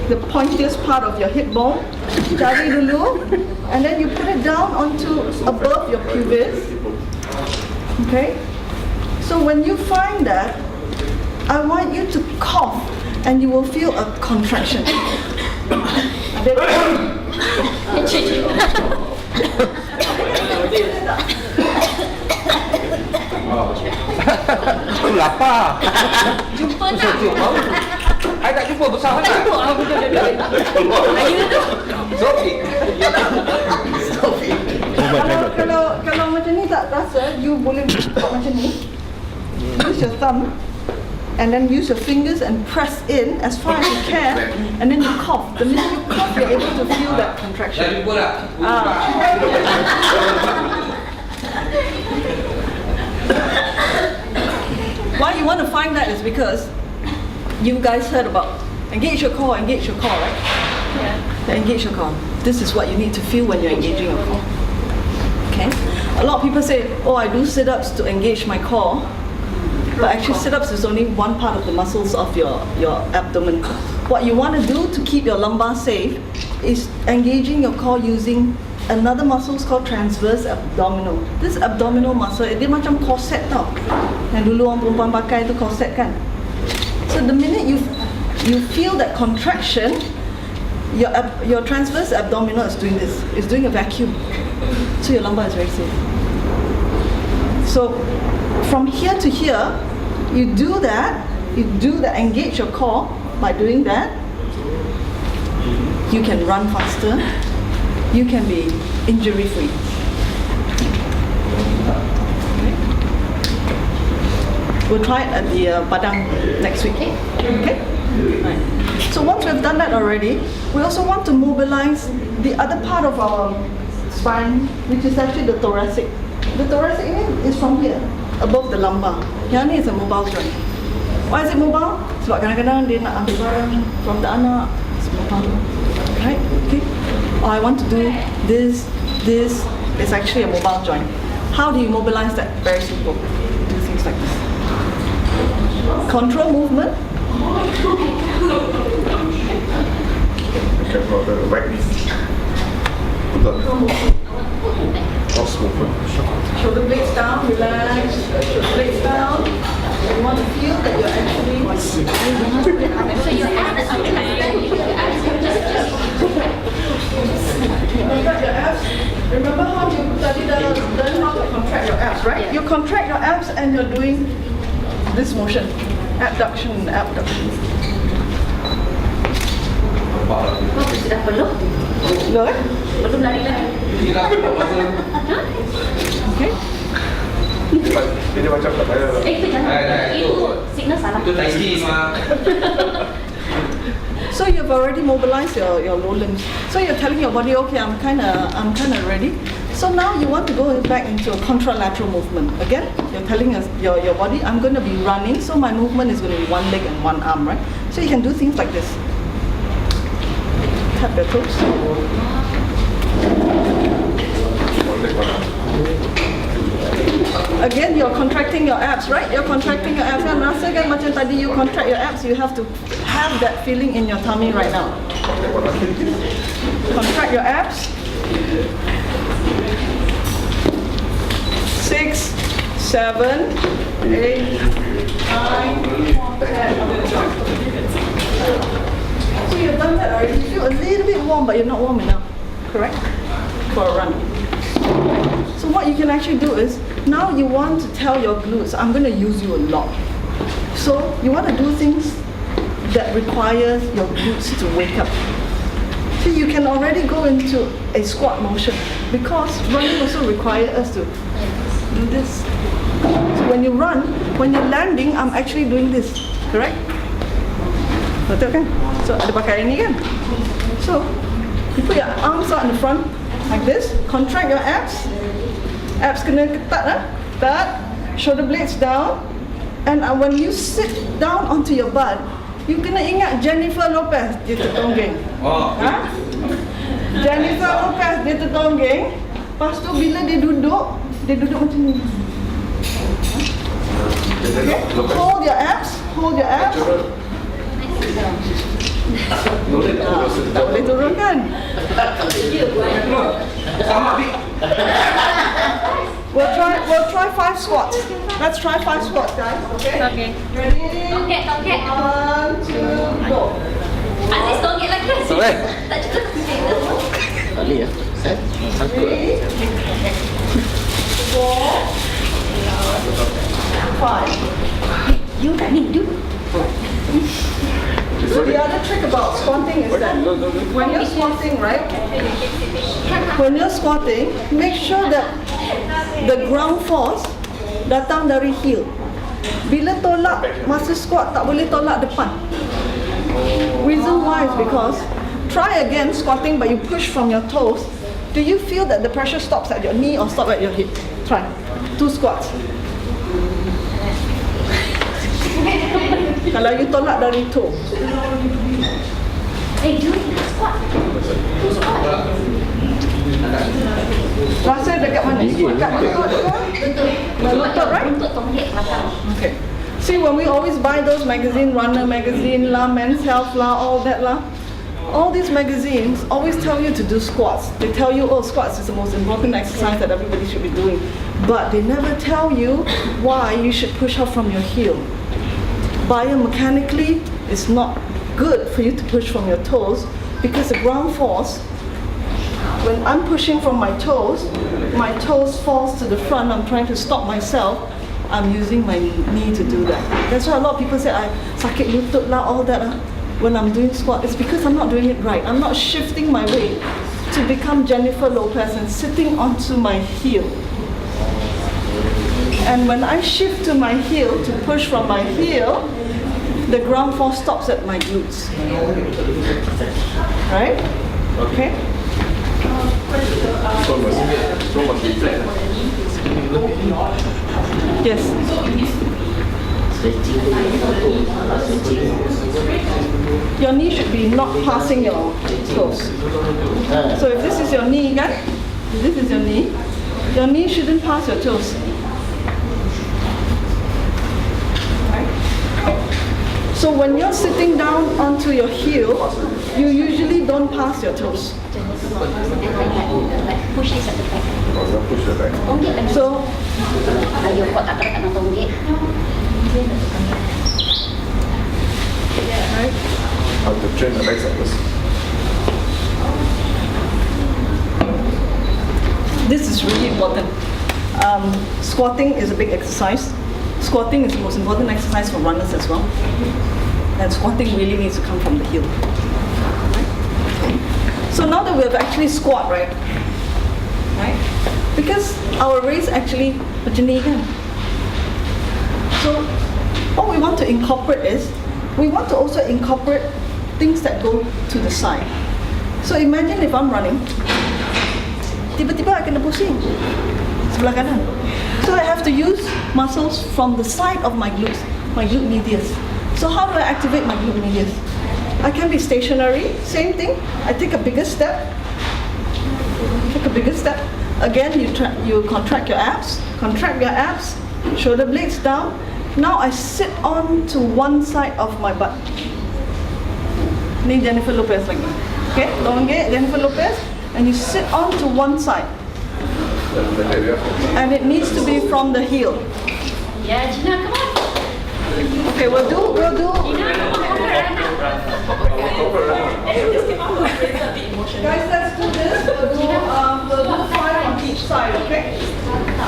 the pointiest part of your hip bone. Cari dulu, and then you put it down onto above your pubis. Okay? So when you find that, I want you to cough, and you will feel a contraction. Aku lapar. Jumpa tak? I tak jumpa besar sangat. Sophie. Kalau macam ni tak rasa, you boleh buat macam ni. Use your thumb, and then use your fingers and press in as far as you can, and then you cough. The minute you cough, you're able to feel that Dah contraction. jumpa tak? Why you want to find that is because you guys heard about engage your core, right? Yeah. Engage your core. This is what you need to feel when you're engaging your core. Okay? A lot of people say, oh, I do sit-ups to engage my core. But actually sit-ups is only one part of the muscles of your abdomen. What you want to do to keep your lumbar safe is engaging your core using another muscle called transverse abdominal. This abdominal muscle, dia macam corset tau. Yang dulu orang perempuan pakai tu corset kan. So the minute you feel that contraction, your transverse abdominal is doing this. It's doing a vacuum. So your lumbar is very safe. So from here to here, you do that, engage your core by doing that. You can run faster. You can be injury-free. Okay. We'll try it at the Padang next week. Okay? Right. So once we've done that already, we also want to mobilize the other part of our spine, which is actually the thoracic. The thoracic is from here, above the lumbar. Yang ni is a mobile joint. Why is it mobile? Sebab kadang-kadang dia nak ambil barang from the anak. It's mobile. Right? Okay? Or I want to do this. It's actually a mobile joint. How do you mobilize that? Very simple. Do things like this. Control movement. Careful of the right knee. Shoulder blades down, relax. Shoulder blades down. You want to feel that you're actually. So you have the something like that. Contract your abs. Remember how you learn how to contract your abs, right? Yeah. You contract your abs and you're doing this motion. Abduction, abduction. Sudah penuh? Look. Belum lari lagi? Okay. Dia macam tak payah. Itu jangan. Itu signal salah. Itu tai chi mah. So you've already mobilized your low limbs. So you're telling your body, okay, I'm kinda ready. So now you want to go back into a contralateral movement. Again, you're telling us your body, I'm going to be running, so my movement is going to be one leg and one arm, right? So you can do things like this. Tap your toes. Again, you're contracting your abs, right? You're contracting your abs. Kan rasa kan macam tadi you contract your abs, you have to have that feeling in your tummy right now. Contract your abs. 6, 7, 8, 9, 10. So you've done that already. You feel a little bit warm, but you're not warm enough. Correct? For a run. So what you can actually do is, now you want to tell your glutes, I'm going to use you a lot. So you want to do things that requires your glutes to wake up. So you can already go into a squat motion, because running also requires us to do this. So when you run, when you're landing, I'm actually doing this, correct? Betul kan? So ada pakai ini kan? So you put your arms out in the front like this, contract your abs. Abs kena ketat lah, ketat. Shoulder blades down. And when you sit down onto your butt, you kena ingat Jennifer Lopez, dia tertonggeng. Oh. Ha? Jennifer Lopez, dia tertonggeng. Lepas tu bila dia duduk macam ni. Okay? Hold your abs, hold your abs. Tak boleh turun kan? Sama Bik. We'll try 5 squats. Let's try 5 squats, guys. Okay? Okay. Ready? Tongkat. 1, 2, go. Aziz tongkat lagi. Boleh. Tak cukup. Boleh ya? Sangkut. 3, 4, 5. You running, you. So the other trick about squatting is that when you're squatting, right? When you're squatting, make sure that the ground force datang dari heel. Bila tolak masa squat, tak boleh tolak depan. Reason why is because try again squatting, but you push from your toes. Do you feel that the pressure stops at your knee or stop at your hip? Try 2 squats. Kalau you tolak dari toe. You squat. Rasa dekat mana? Dekat lutut ke? Lutut, right? Untuk tongkat belakang. Okay. See, when we always buy those magazine, Runner magazine lah, Men's Health lah, all that lah, all these magazines always tell you to do squats. They tell you, oh, squats is the most important exercise that everybody should be doing. But they never tell you why you should push up from your heel. Biomechanically, it's not good for you to push from your toes, because the ground force, when I'm pushing from my toes falls to the front, I'm trying to stop myself, I'm using my knee to do that. That's why a lot of people say, I sakit lutut lah, all that lah. When I'm doing squat, it's because I'm not doing it right. I'm not shifting my weight to become Jennifer Lopez and sitting onto my heel. And when I shift to my heel, to push from my heel, the ground force stops at my glutes. Right? Okay? So must be flat. Yes. Stretching. Your knee should be not passing your toes. So if this is your knee, kan? This is your knee shouldn't pass your toes. So when you're sitting down onto your heel, you usually don't pass your toes. Push this at the back. Push the back. Tongkat kan. So Ayo kau tak kena tongkat. right? Have to train the legs first. This is really important. Squatting is a big exercise. Squatting is the most important exercise for runners as well. And squatting really needs to come from the heel. So now that we have actually squat, right? Because our race actually macam ni kan. So what we want to incorporate is, we want to also incorporate things that go to the side. So imagine if I'm running, tiba-tiba I kena pusing sebelah kanan. So I have to use muscles from the side of my glutes, my glute medius. So how do I activate my glute medius? I can be stationary, same thing. I take a bigger step. Again, you contract your abs, shoulder blades down. Now I sit on to one side of my butt. Ni Jennifer Lopez lagi. Okay, elongate Jennifer Lopez, and you sit on to one side. And it needs to be from the heel. Yeah, Gina, come on. Okay, we'll do. Gina, come on. Guys, let's do this. We'll do 5 on each side, okay?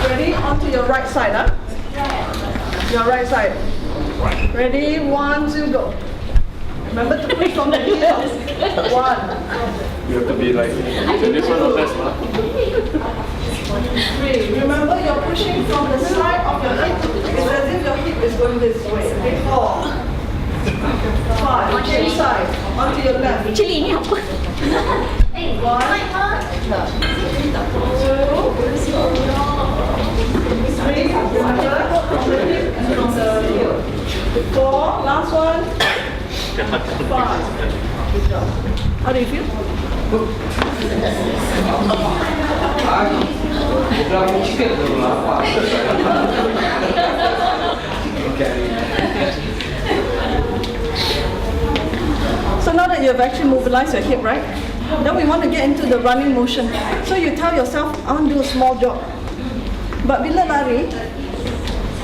Ready? Onto your right side, huh? Your right side. Ready? 1, 2, go. Remember to push from the heel. 1. You have to be like different of us, huh? 3. Remember, you're pushing from the side of your hip. It's as if your hip is going this way. Okay? 4. 5. Change side. Onto your left. Chili ini apa? 1. 2. 3. Remember, from the hip and from the heel. 4. Last one. 5. Good job. How do you feel? Bukan chicken tu lah. So now that you've actually mobilized your hip, right? Then we want to get into the running motion. So you tell yourself, I want to do a small jog. But bila lari,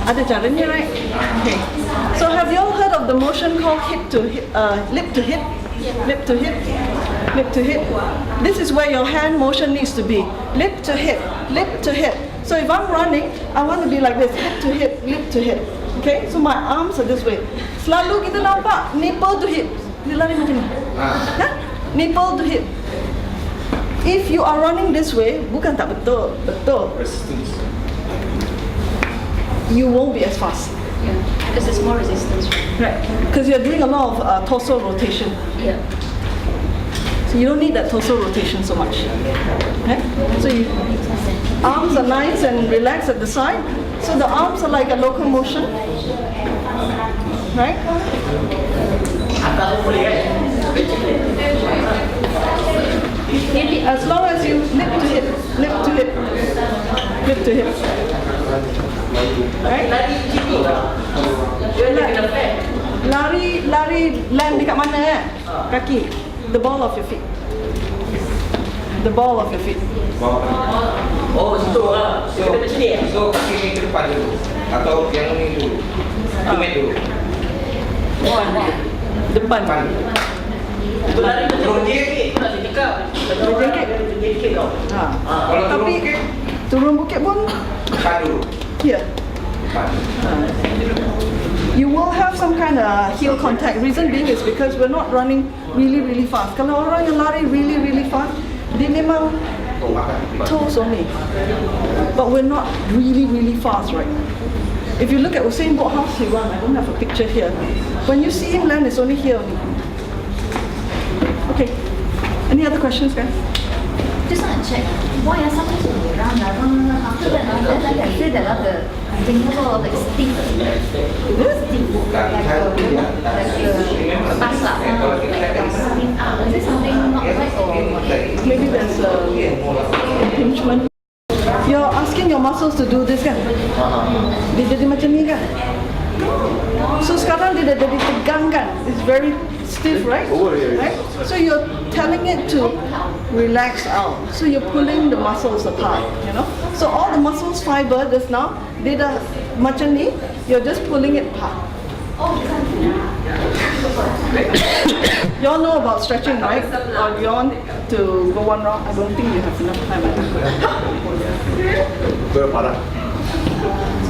ada caranya, right? Okay. So have you all heard of the motion called hip to hip, lip to hip? Lip to hip, lip to hip. This is where your hand motion needs to be. Lip to hip, lip to hip. So if I'm running, I want to be like this, hip to hip, lip to hip. Okay, so my arms are this way. Selalu kita nampak nipple to hip. Dia lari macam ni. Huh? Nipple to hip. If you are running this way, bukan tak betul, betul. Resistance. You won't be as fast. Yeah, because there's more resistance. Right, because you're doing a lot of torso rotation. Yeah. So you don't need that torso rotation so much. Okay? So arms are nice and relaxed at the side. So the arms are like a locomotion. Right? As long as you lip to hip, lip to hip, lip to hip. Right? Lari land dekat mana eh? Kaki. The ball of your feet. The ball of your feet. Oh, situ lah. So kaki ni ke depan dulu. Atau yang ni dulu. Tumit dulu. Depan. Itu lari turun kiri. Jengkit. Kalau turun Tapi bukit, turun bukit pun depan dulu. here. Depan. You will have some kind of heel contact. Reason being is because we're not running really fast. Kalau orang yang lari really fast, dia memang Oh, makan. toes only. But we're not really fast right now. If you look at Usain Bolt, how he run, I don't have a picture here. When you see him land, it's only here only. Okay. Any other questions, guys? Just want to check, why are sometimes when we run, after that, then I can feel that the finger like stiff. Pass up, is it something not right or Maybe there's impingement. You're asking your muscles to do this kan? Dia jadi macam ni kan? So sekarang dia dah jadi tegang kan? It's very stiff, right? Right? So you're telling it to relax out. So you're pulling the muscles apart, you know? So all the muscles fiber just now, dia dah macam ni, you're just pulling it apart. You all know about stretching, right? Or you want to go one round? I don't think you have enough time.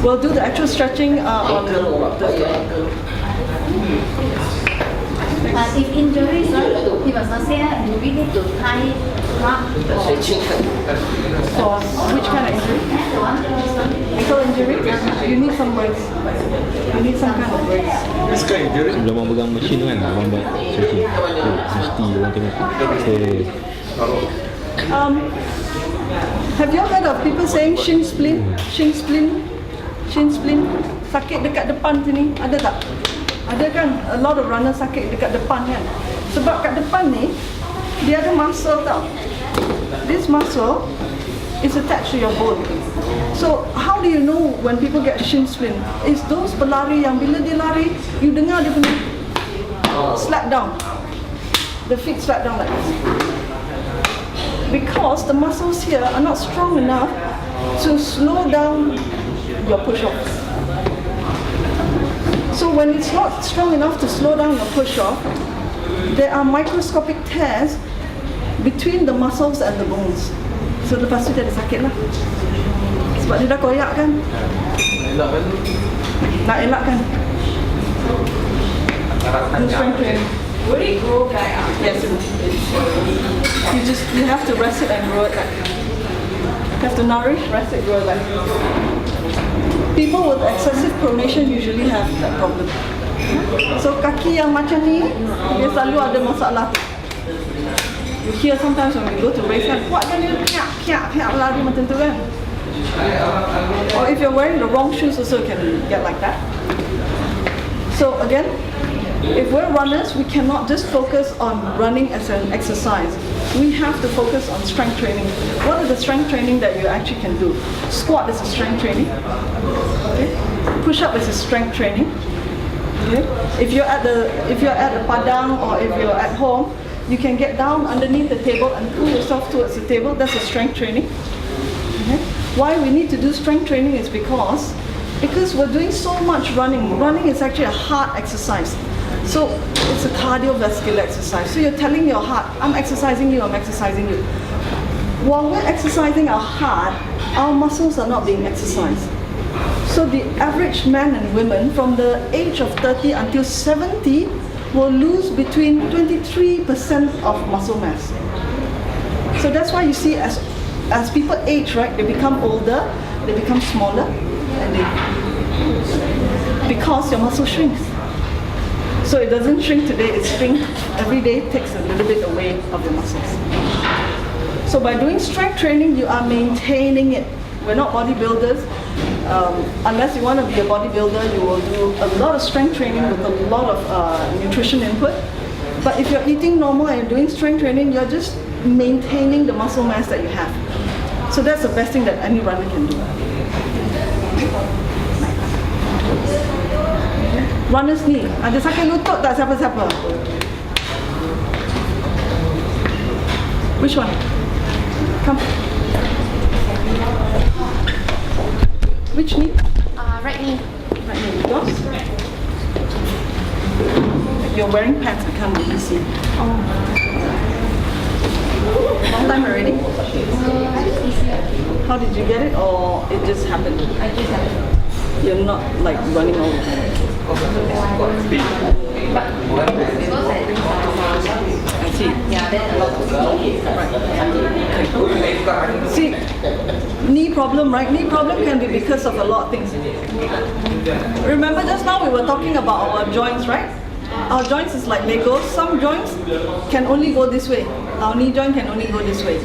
We'll do the actual stretching on the if injuries, he was not saying do we need to tie up for which kind of injury? Ankle injury? You need some brace. You need some kind of brace. This kind of injury. Sebelum abang pegang mesin tu kan, abang buat stretching. Mesti orang tengok. Have you heard of people saying shin splint? Shin splint? Shin splint? Sakit dekat depan sini, ada tak? Ada kan? A lot of runners sakit dekat depan kan? Sebab kat depan ni, dia ada muscle tau. This muscle is attached to your bone. So how do you know when people get shin splint? It's those pelari yang bila dia lari, you dengar dia punya slap down. The feet slap down like this. Because the muscles here are not strong enough to slow down your push-offs. So when it's not strong enough to slow down your push-off, there are microscopic tears between the muscles and the bones. So lepas tu dia ada sakit lah. Sebab dia dah koyak kan? Nak elakkan. Do strength training. Would it grow back after? Yes. You have to rest it and grow it back. You have to nourish, rest it, grow it back. People with excessive pronation usually have that problem. So kaki yang macam ni, dia selalu ada masalah. You hear sometimes when we go to race kan, kuat kan dia piak lari macam tu kan. Or if you're wearing the wrong shoes also can get like that. So again, if we're runners, we cannot just focus on running as an exercise. We have to focus on strength training. What are the strength training that you actually can do? Squat is a strength training. Okay. Push-up is a strength training. Okay. If you're at the padang or if you're at home, you can get down underneath the table and pull yourself towards the table. That's a strength training. Okay. Why we need to do strength training is because we're doing so much running. Running is actually a heart exercise. So it's a cardiovascular exercise. So you're telling your heart, I'm exercising you, I'm exercising you. While we're exercising our heart, our muscles are not being exercised. So the average man and women from the age of 30 until 70 will lose between 23% of muscle mass. So that's why you see as people age, right, they become older, they become smaller, and because your muscle shrinks. So it doesn't shrink today, it shrinks every day, takes a little bit away of your muscles. So by doing strength training, you are maintaining it. We're not bodybuilders. Unless you want to be a bodybuilder, you will do a lot of strength training with a lot of nutrition input. But if you're eating normal and you're doing strength training, you're just maintaining the muscle mass that you have. So that's the best thing that any runner can do. Runner's knee. Ada sakit lutut tak siapa-siapa? Which one? Come. Which knee? Right knee. Right knee. Yours? You're wearing pants, I can't really see. Long time already? How did you get it, or it just happened? I just have it. You're not like running all the time. I see. Yeah, then a lot of See, knee problem, right? Knee problem can be because of a lot of things. Remember just now we were talking about our joints, right? Our joints is like Legos. Some joints can only go this way. Our knee joint can only go this way.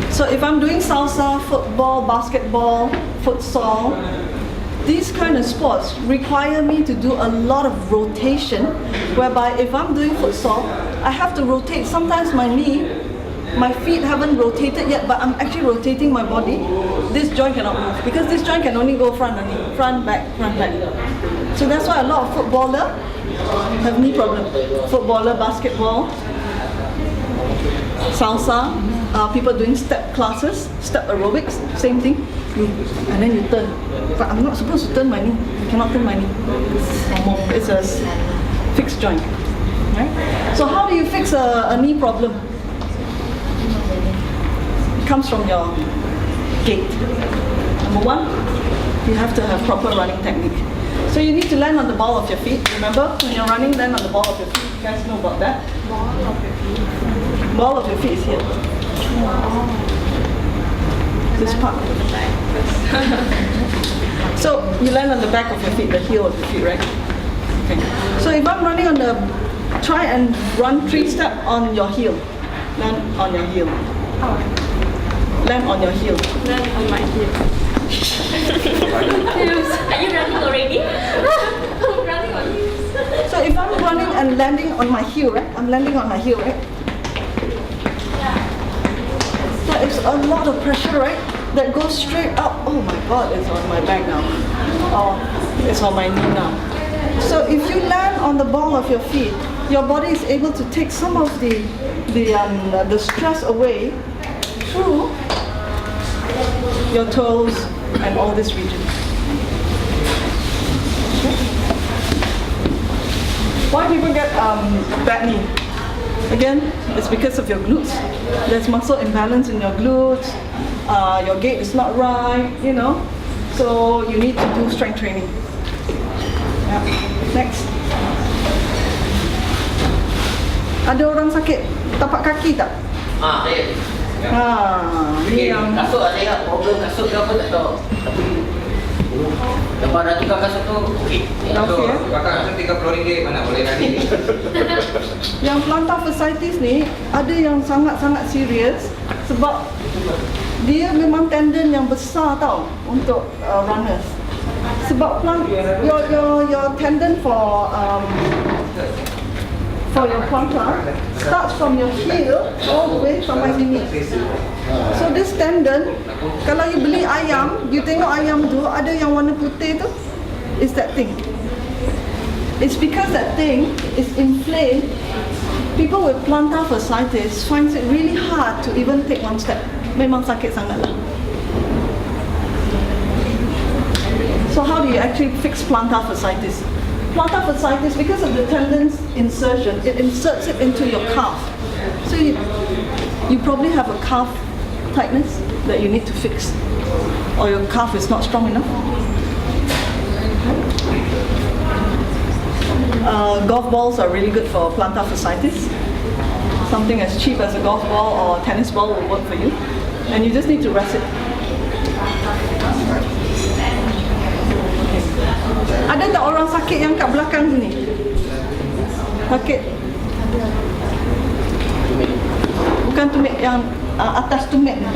So if I'm doing salsa, football, basketball, futsal, these kind of sports require me to do a lot of rotation, whereby if I'm doing futsal, I have to rotate. Sometimes my feet haven't rotated yet, but I'm actually rotating my body. This joint cannot move, because this joint can only go front only, front, back, front, back. So that's why a lot of footballers have knee problem. Footballer, basketball, salsa, people doing step classes, step aerobics, same thing. And then you turn. But I'm not supposed to turn my knee. I cannot turn my knee. It's a fixed joint. Right? So how do you fix a knee problem? It comes from your gait. Number one, you have to have proper running technique. So you need to land on the ball of your feet. Remember, when you're running, land on the ball of your feet. You guys know about that? Ball of your feet is here. This part. So you land on the back of your feet, the heel of your feet, right? Okay. So if I'm running on the, try and run 3-step on your heel. Land on your heel. Land on your heel. Land on my heel. Are you running already? I'm running on heels. So if I'm running and landing on my heel, right? I'm landing on my heel, right? So it's a lot of pressure, right? That goes straight up. Oh my God, it's on my back now. Oh, it's on my knee now. So if you land on the ball of your feet, your body is able to take some of the stress away through your toes and all this region. Why people get bad knee? Again, it's because of your glutes. There's muscle imbalance in your glutes. Your gait is not right, you know. So you need to do strength training. Yeah. Next. Ada orang sakit tapak kaki tak? Saya. Ni yang Kasut saya ingat problem kasut ke apa tak tahu. Tapi lepas dah tukar kasut tu okey. okey. Bakal kasut RM30 mana boleh tadi. Yang plantar fasciitis ni ada yang sangat-sangat serius sebab dia memang tendon yang besar tau untuk runners. Sebab your tendon for your plantar starts from your heel all the way sampai sini. So this tendon, kalau you beli ayam, you tengok ayam tu ada yang warna putih tu, is that thing. It's because that thing is inflamed. People with plantar fasciitis finds it really hard to even take one step. Memang sakit sangat lah. So how do you actually fix plantar fasciitis? Plantar fasciitis, because of the tendon's insertion, it inserts it into your calf. So you probably have a calf tightness that you need to fix, or your calf is not strong enough. Golf balls are really good for plantar fasciitis. Something as cheap as a golf ball or a tennis ball will work for you, and you just need to rest it. Ada tak orang sakit yang kat belakang sini? Sakit? Bukan tumit, yang atas tumit ni.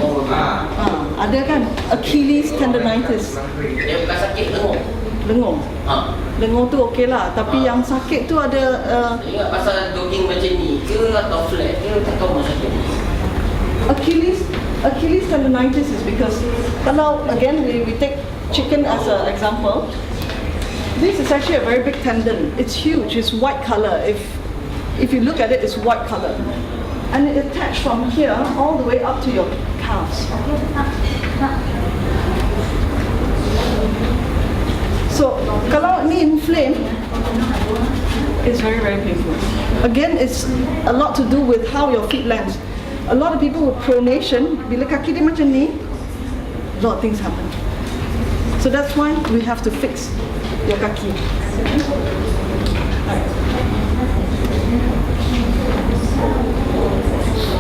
Ada kan? Achilles tendonitis. Dia bukan sakit lenguh. Lenguh. Lenguh tu okey lah, tapi yang sakit tu ada Ingat pasal jogging macam ni ke atau flat ke tak tahu macam tu. Achilles tendonitis is because kalau again we take chicken as an example. This is actually a very big tendon. It's huge. It's white color. If you look at it, it's white color, and it attached from here all the way up to your calves. So kalau ni inflamed, it's very painful. Again, it's a lot to do with how your feet lands. A lot of people with pronation, bila kaki dia macam ni, a lot of things happen. So that's why we have to fix your kaki.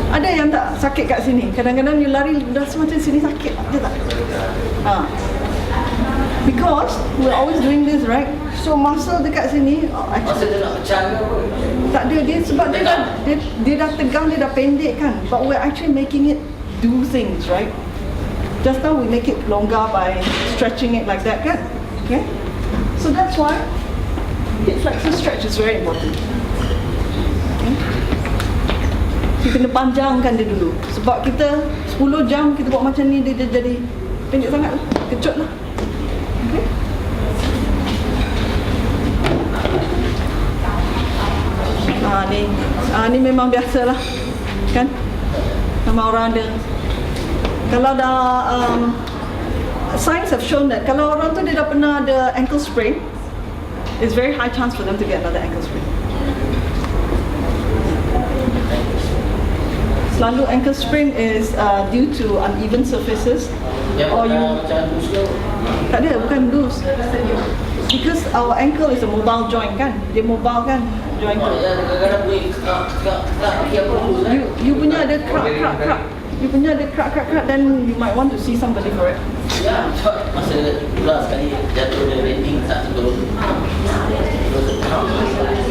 Ada yang tak sakit kat sini? Kadang-kadang you lari dah macam sini sakit, ada tak? Because we're always doing this, right? So muscle dekat sini, Masa dia nak pecah ke apa? tak ada dia sebab dia dah tegang, dia dah pendek kan. But we're actually making it do things, right? Just now we make it longer by stretching it like that, kan? Okay? So that's why hip flexor stretch is very important. Okay? You kena panjangkan dia dulu. Sebab kita 10 jam kita buat macam ni, dia jadi pendek sangat lah. Kecut lah. Okay? Ni memang biasa lah, kan? Sama orang ada. Kalau dah science have shown that kalau orang tu dia dah pernah ada ankle sprain, it's very high chance for them to get another ankle sprain. Selalu ankle sprain is due to uneven surfaces, or you tak ada, bukan loose. Because our ankle is a mobile joint kan, dia mobile kan joint tu. Kadang-kadang boleh kerak apa. You punya ada crack. You punya ada crack, then you might want to see somebody for it. Ya, masa pula sekali jatuh dari landing tak turun.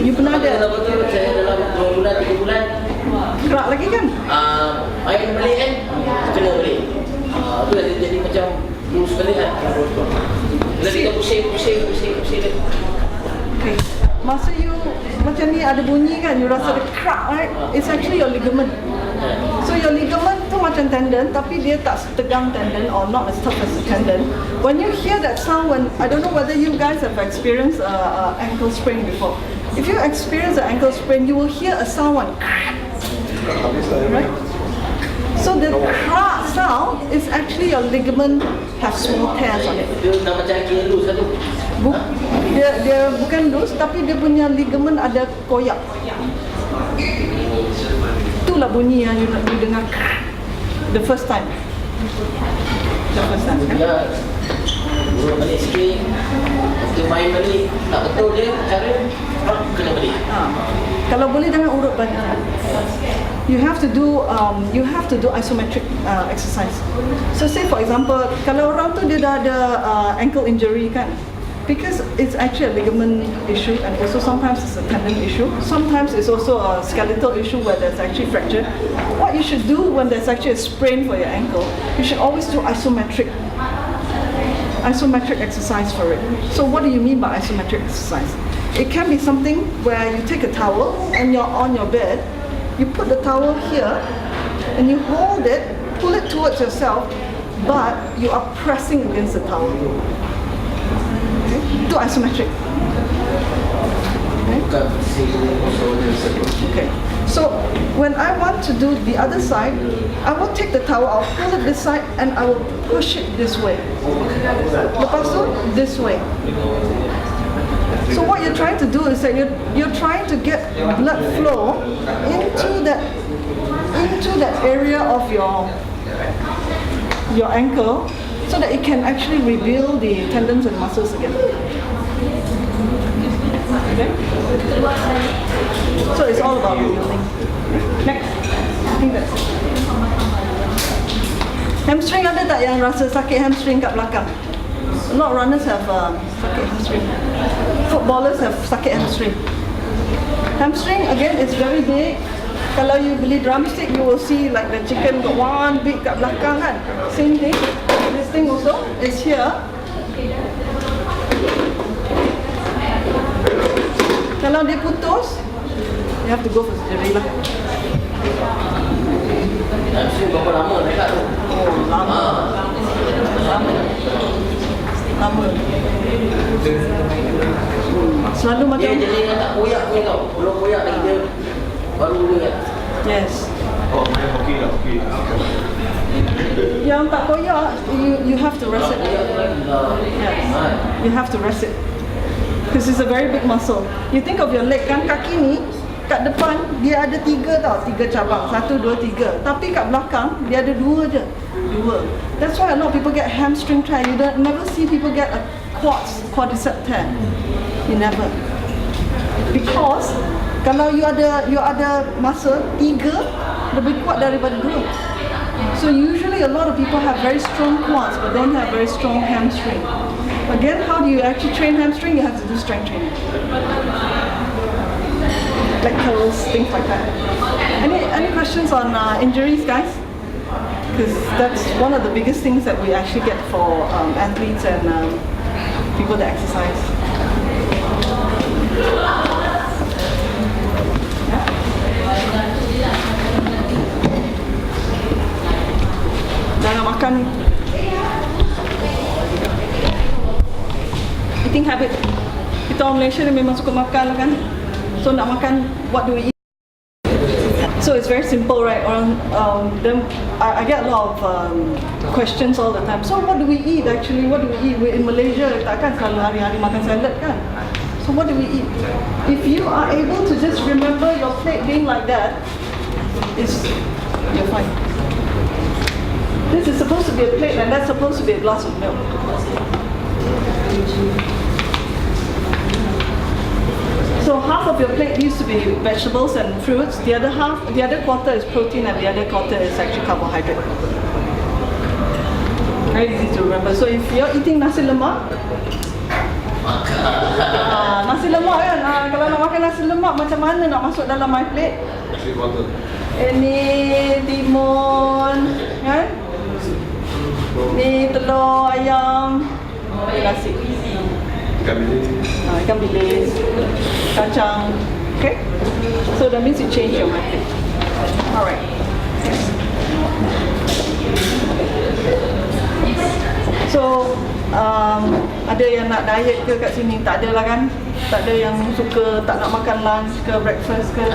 You pernah ada Saya dalam 2 bulan, 3 bulan crack lagi kan? main balik kan, kena balik. Tu dia jadi macam lurus balik kan. Bila kita pusing dia. Okay. Masa you macam ni ada bunyi kan, you rasa ada crack, right? It's actually your ligament. So your ligament tu macam tendon, tapi dia tak setegang tendon or not as tough as the tendon. When you hear that sound, I don't know whether you guys have experienced ankle sprain before. If you experience an ankle sprain, you will hear a sound like right? So the crack sound is actually your ligament have small tears on it. Dia dah macam kira loose satu. Dia bukan loose, tapi dia punya ligament ada koyak. Itulah bunyi yang you dengar the first time. The first time. Kan? Dia urut balik sikit. Dia main balik. Tak betul dia cara kena balik. Kalau boleh jangan urut balik. You have to do isometric exercise. So say for example, kalau orang tu dia dah ada ankle injury kan, because it's actually a ligament issue and also sometimes it's a tendon issue. Sometimes it's also a skeletal issue where there's actually fracture. What you should do when there's actually a sprain for your ankle, you should always do isometric exercise for it. So what do you mean by isometric exercise? It can be something where you take a towel and you're on your bed, you put the towel here and you hold it, pull it towards yourself, but you are pressing against the towel. Okay? Do isometric. Okay. So when I want to do the other side, I will take the towel, I'll pull it this side and I will push it this way. Lepas tu, this way. So what you're trying to do is that you're trying to get blood flow into that area of your ankle so that it can actually rebuild the tendons and muscles again. Okay? So it's all about rebuilding. Next. I think that's it. Hamstring ada tak yang rasa sakit hamstring kat belakang? A lot of runners have sakit hamstring. Footballers have sakit hamstring. Hamstring again is very big. Kalau you beli drumstick, you will see like the chicken got one big kat belakang kan. Same thing. This thing also is here. Kalau dia putus, you have to go for surgery lah. Hamstring berapa lama dekat tu? Oh, lama. Selalu macam Dia jadi tak koyak ni tau. Belum koyak lagi dia baru dia. yes. Oh, main hoki lah, hoki. Yang tak koyak, you have to rest it. Yes. You have to rest it. Because it's a very big muscle. You think of your leg kan, kaki ni kat depan dia ada 3 cabang, 1, 2, 3. Tapi kat belakang dia ada 2 je. 2. That's why a lot of people get hamstring tear. You never see people get a quadricep tear. You never. Because kalau you ada muscle 3 lebih kuat daripada 2. So usually a lot of people have very strong quads but don't have very strong hamstring. Again, how do you actually train hamstring? You have to do strength training. Like curls, things like that. Any questions on injuries, guys? Because that's one of the biggest things that we actually get for athletes and people that exercise. Jangan makan. Eating habit. Kita orang Malaysia ni memang suka makan lah kan. So nak makan, what do we eat? So it's very simple, right? I get a lot of questions all the time. So what do we eat actually? What do we eat? We're in Malaysia, takkan selalu hari-hari makan salad kan? So what do we eat? If you are able to just remember your plate being like that, you're fine. This is supposed to be a plate and that's supposed to be a glass of milk. So half of your plate used to be vegetables and fruits. The other quarter is protein and the other quarter is actually carbohydrate. Very easy to remember. So if you're eating nasi lemak, nasi lemak kan, kalau nak makan nasi lemak macam mana nak masuk dalam my plate? Ini timun, kan? Ni telur ayam, ni nasi. Ikan bilis, kacang. Okay? So that means you change your mind. Alright. So ada yang nak diet ke kat sini? Tak ada lah kan? Tak ada yang suka tak nak makan lunch ke breakfast ke?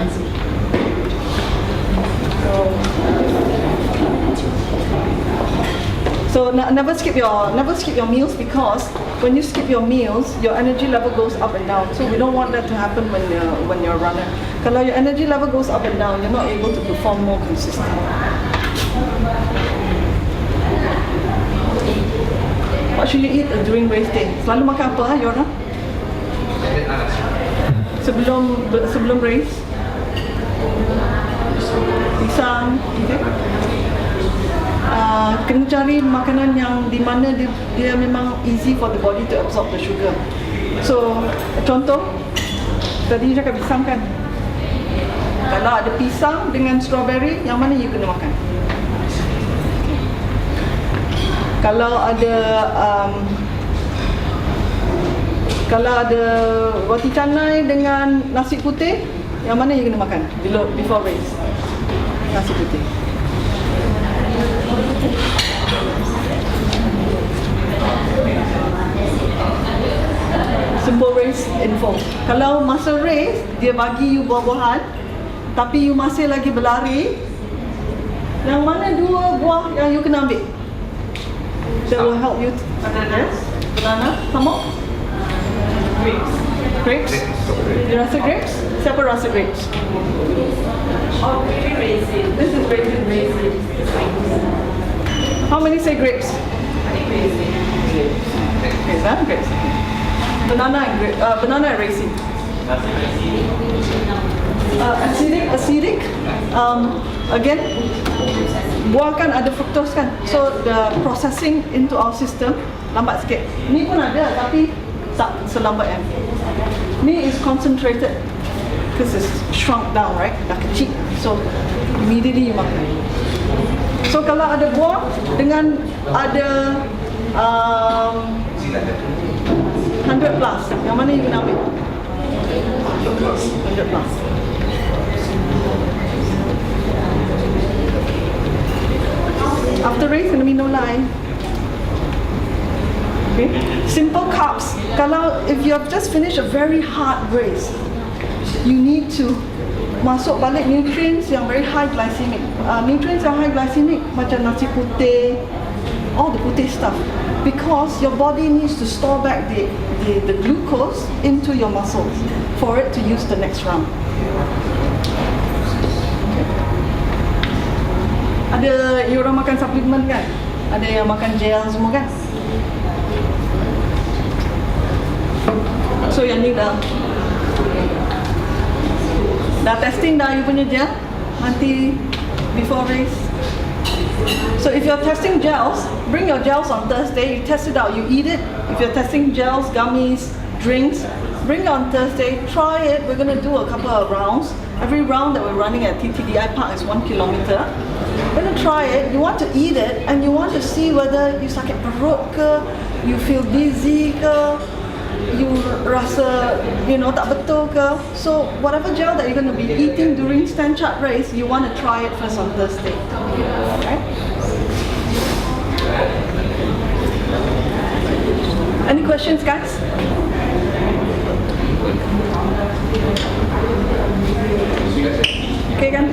So So never skip your meals, because when you skip your meals, your energy level goes up and down. So we don't want that to happen when you're a runner. Kalau your energy level goes up and down, you're not able to perform more consistently. What should you eat during race day? Selalu makan apa you orang? Sebelum race? Pisang, okay. Kena cari makanan yang di mana dia memang easy for the body to absorb the sugar. So, contoh, tadi cakap pisang kan? Kalau ada pisang dengan strawberry, yang mana you kena makan? Kalau ada roti canai dengan nasi putih, yang mana you kena makan before race? Nasi putih. Simple race info. Kalau masa race, dia bagi you buah-buahan, tapi you masih lagi berlari, yang mana 2 buah yang you kena ambil? That will help you. Yes. Banana. Some more? Grapes. You rasa grapes? Siapa rasa grapes? Oh, maybe raisin. This is raisin. How many say grapes? I think raisin. Grapes, huh? Grapes. Banana and raisin. Acidic. Again, buah kan ada fructose kan, so the processing into our system lambat sikit. Ni pun ada tapi tak selambat yang ni is concentrated because it's shrunk down, right? Dah kecil, so immediately you makan. So kalau ada buah dengan ada 100 plus, yang mana you kena ambil? 100 plus. After race, kena minum lah. Okay. Simple carbs. Kalau if you have just finished a very hard race, you need to masuk balik nutrients yang very high glycemic. Nutrients yang high glycemic macam nasi putih, all the putih stuff, because your body needs to store back the glucose into your muscles for it to use the next round. Ada you orang makan supplement kan? Ada yang makan gel semua kan? So yang ni dah testing dah you punya gel nanti before race. So if you're testing gels, bring your gels on Thursday, you test it out, you eat it. If you're testing gels, gummies, drinks, bring it on Thursday, try it. We're going to do a couple of rounds. Every round that we're running at TTDI Park is 1 kilometer. We're going to try it, you want to eat it, and you want to see whether you sakit perut ke, you feel dizzy ke, you rasa, tak betul ke. So whatever gel that you're going to be eating during Stand Chart race, you want to try it first on Thursday. Okay? Any questions, guys? Okay, kan?